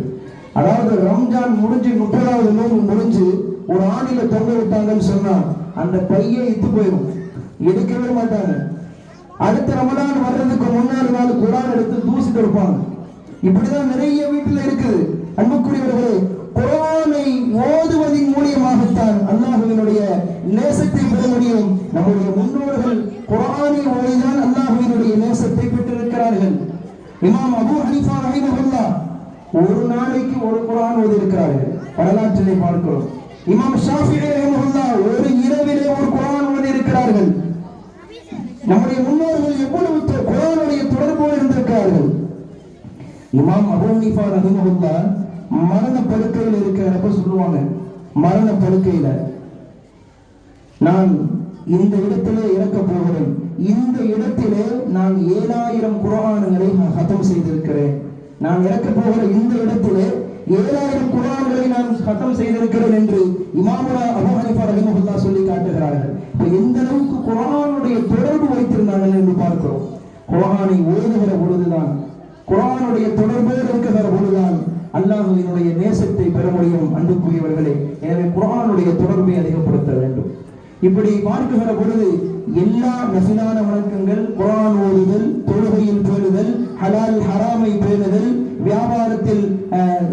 அதாவது ரம்ஜான் முடிஞ்சு 30வது நோன்பு முடிஞ்சு ஒரு ஆணில தொங்க விட்டாங்கன்னு சொன்னா அந்த பையை இத்து போயிடும், எடுக்கவே மாட்டாங்க. அடுத்த ரமலான் வர்றதுக்கு முன்னாடி நாள் குர்ஆன் எடுத்து தூசி தொடுப்பாங்க. இப்படிதான் நிறைய வீட்டுல இருக்குது. அன்புக்குரியவர்களே, குர்ஆனை ஓதுவதன் மூலியமாகத்தான் அல்லாஹ்வினுடைய நேசத்தை பெற முடியும். நம்முடைய முன்னோர்கள் குர்ஆனை ஓதிதான் அல்லாஹ்வினுடைய நேசத்தை பெற்றிருக்கிறார்கள். இமாம் அபூ ஹனீஃபா ரஹிமஹுல்லாஹ் ஒரு நாளைக்கு ஒரு குர்ஆன் ஓதி இருக்கிறார்கள், வரலாற்றிலே பார்க்கிறோம். இமாம் ஷாஃபிஈ ரஹிமஹுல்லாஹ் ஒரு இரவிலே ஒரு குர்ஆன் ஓதி இருக்கிறார்கள். நம்முடைய முன்னோர்கள் எவ்வளவு குர்ஆனுடைய தொடர்போடு இருந்திருக்கிறார்கள். இமாம் அபூ ஹனீஃபா ரஹிமஹுல்லாஹ் மரண படுக்கையில் இருக்கிறப்ப சொல்லுவாங்க, மரண படுக்கையில நான் இந்த இடத்திலே இறக்க போகிறேன், இந்த இடத்திலே நான் 7000 குர்ஆன்களை ஹதம் செய்திருக்கிறேன், நான் இறக்க போகிற இந்த இடத்திலே 7000 குர்ஆன்களை நான் ஹதம் செய்திருக்கிறேன் என்று இமாமுனா அபூ ஹனீஃபா ரஹிமஹுல்லாஹ் சொல்லி காட்டுகிறார்கள். இப்ப எந்த அளவுக்கு குர்ஆனுடைய தொடர்பு வைத்திருந்தார்கள் என்று பார்க்கிறோம். குர்ஆனை ஓதுகிற பொழுதுதான், குர்ஆனுடைய தொடர்போடு இருக்கிற பொழுதுதான் அல்லாஹ்வினுடைய நேசத்தை பெற முடியும். அன்புக்குரியவர்களே, எனவே குர்ஆனுடைய தொடர்பை அதிகப்படுத்த வேண்டும். இப்படி பார்க்குகிற பொழுது எல்லா நஃபிலான வணக்கங்கள், குர்ஆன் ஓதுதல், தொழுகையில் பேணுதல், ஹலால் ஹராமை பேணுதல், வியாபாரத்தில்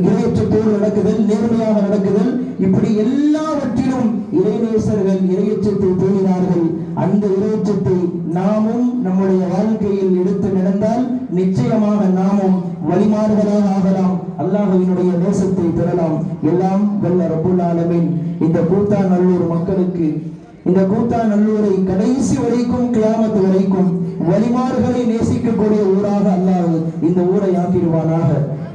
இறையச்சத்தோடு நடக்குதல், நேர்மையாக நடக்குதல், இப்படி எல்லாவற்றிலும் இறைநேசர்கள் இறையச்சத்தை பேணினார்கள். அந்த இறையச்சத்தை நாமும் நம்முடைய வாழ்க்கையில் எடுத்து நடந்தால் நிச்சயமாக நாமும் வழிமாறுகளாக ஆகலாம், அல்லாஹ்வினுடைய நேசத்தை பெறலாம். எல்லாம் வல்ல ரப்புல் ஆலமீன் இந்த கூத்தாநல்லூர் மக்களுக்கு, இந்த கூத்தாநல்லூரை கடைசி வரைக்கும் கியாமத் வரைக்கும் வழிமாறுகளை நேசிக்கக்கூடிய ஊராக அல்லாஹ் இந்த ஊரை ஆக்கிடுவானாக.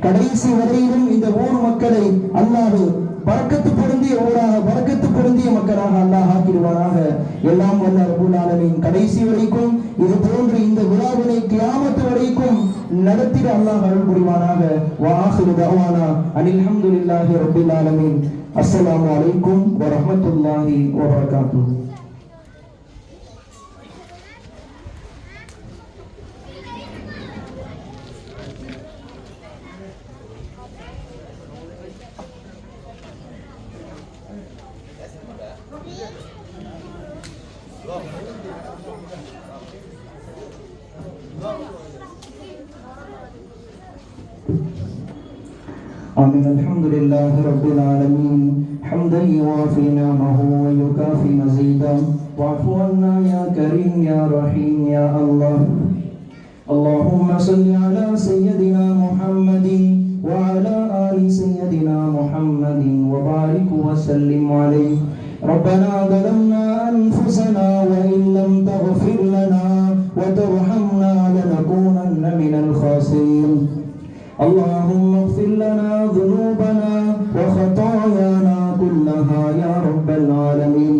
கடைசி வரையிலும் இந்த ஊர் மக்களை அல்லாஹ் பரக்கத்து பொருந்திய ஊராக, பரக்கத்து பொருந்திய மக்களாக அல்லாஹ் ஆக்கிடுவானாக. எல்லாம் வல்ல ரப்புல் ஆலமீன் கடைசி வரைக்கும் இது போன்று இந்த விழாவினை கியாமத் வரைக்கும் நடத்திட அல்லாஹ் அருள் புரிவானாக. வ ஆகிரு தஅவானா அனில் ஹம்துலில்லாஹி ரப்பில் ஆலமீன். அஸ்ஸலாமு அலைக்கும் வ ரஹ்மத்துல்லாஹி வ பரகாத்துஹு. آمين. الحمد لله رب العالمين حمدا يوافي نعمه ويكافي مزيدا. واعف عنا يا كريم يا رحيم يا الله. اللهم صل على سيدنا محمد وعلى آل سيدنا محمد وبارك وسلم عليه. ربنا ظلمنا أنفسنا وإن لم تغفر لنا وترحمنا لنكونن من الخاسرين. اللهم اغفر لنا ذنوبنا وخطايانا كلها يا رب العالمين.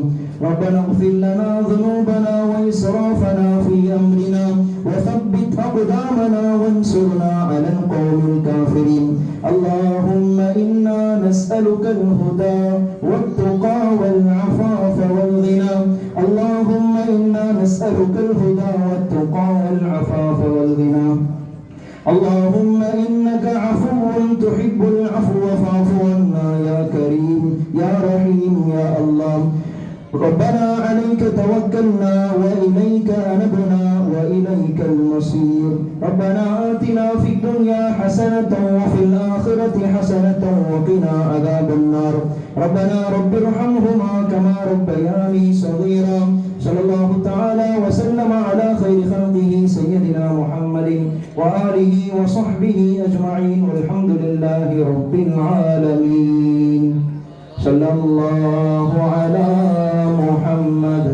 ربنا اغفر لنا ذنوبنا وإسرافنا في أمرنا وثبت أقدامنا وانصرنا على القوم الكافرين اللهم إنا نسألك الهدى والتقى والعفاف والغنى اللهم إنا نسألك الهدى والتقى والعفاف والغنى اللهم إنك عفو تحب العفو فاعف عنا يا كريم يا رحيم يا الله ربنا عليك توكلنا وإليك أنبنا وإليك المصير ربنا آتنا في الدنيا حسنة وفي الآخرة حسنة وقنا عذاب النار ربنا رب ارحمهما كما ربياني صغيرا صلى الله تعالى وسلم على خير خلقه سيدنا محمد وآله وصحبه أجمعين والحمد لله رب العالمين صلى الله على محمد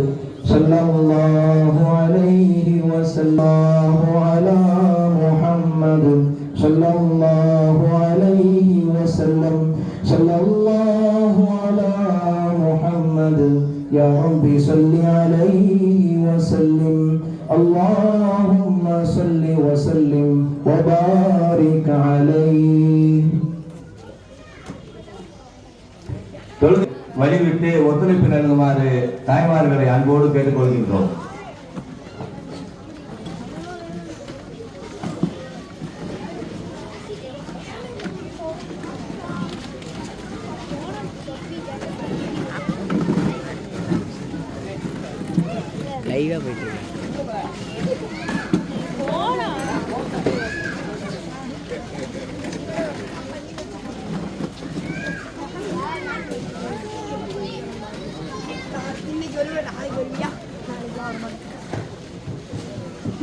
صلى الله عليه وسلم على محمد صلى الله عليه وسلم صلى الله على محمد يا رب صل عليه وسلم اللهم صل وسلم وبارك عليه வழிவிட்டு ஒத்துழைப்பு நல்குமாறு தாய்மார்களை அன்போடு கேட்டுக்கொள்கின்றோம்.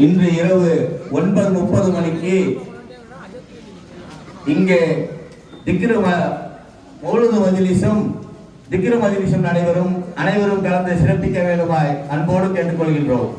இன்று இரவு 9:30 மணிக்கு இங்கே மௌலூது மஜ்லிஸும் நடைபெறும். அனைவரும் கலந்து சிறப்பிக்க வேண்டுமாய் அன்போடு கேட்டுக்கொள்கின்றோம்.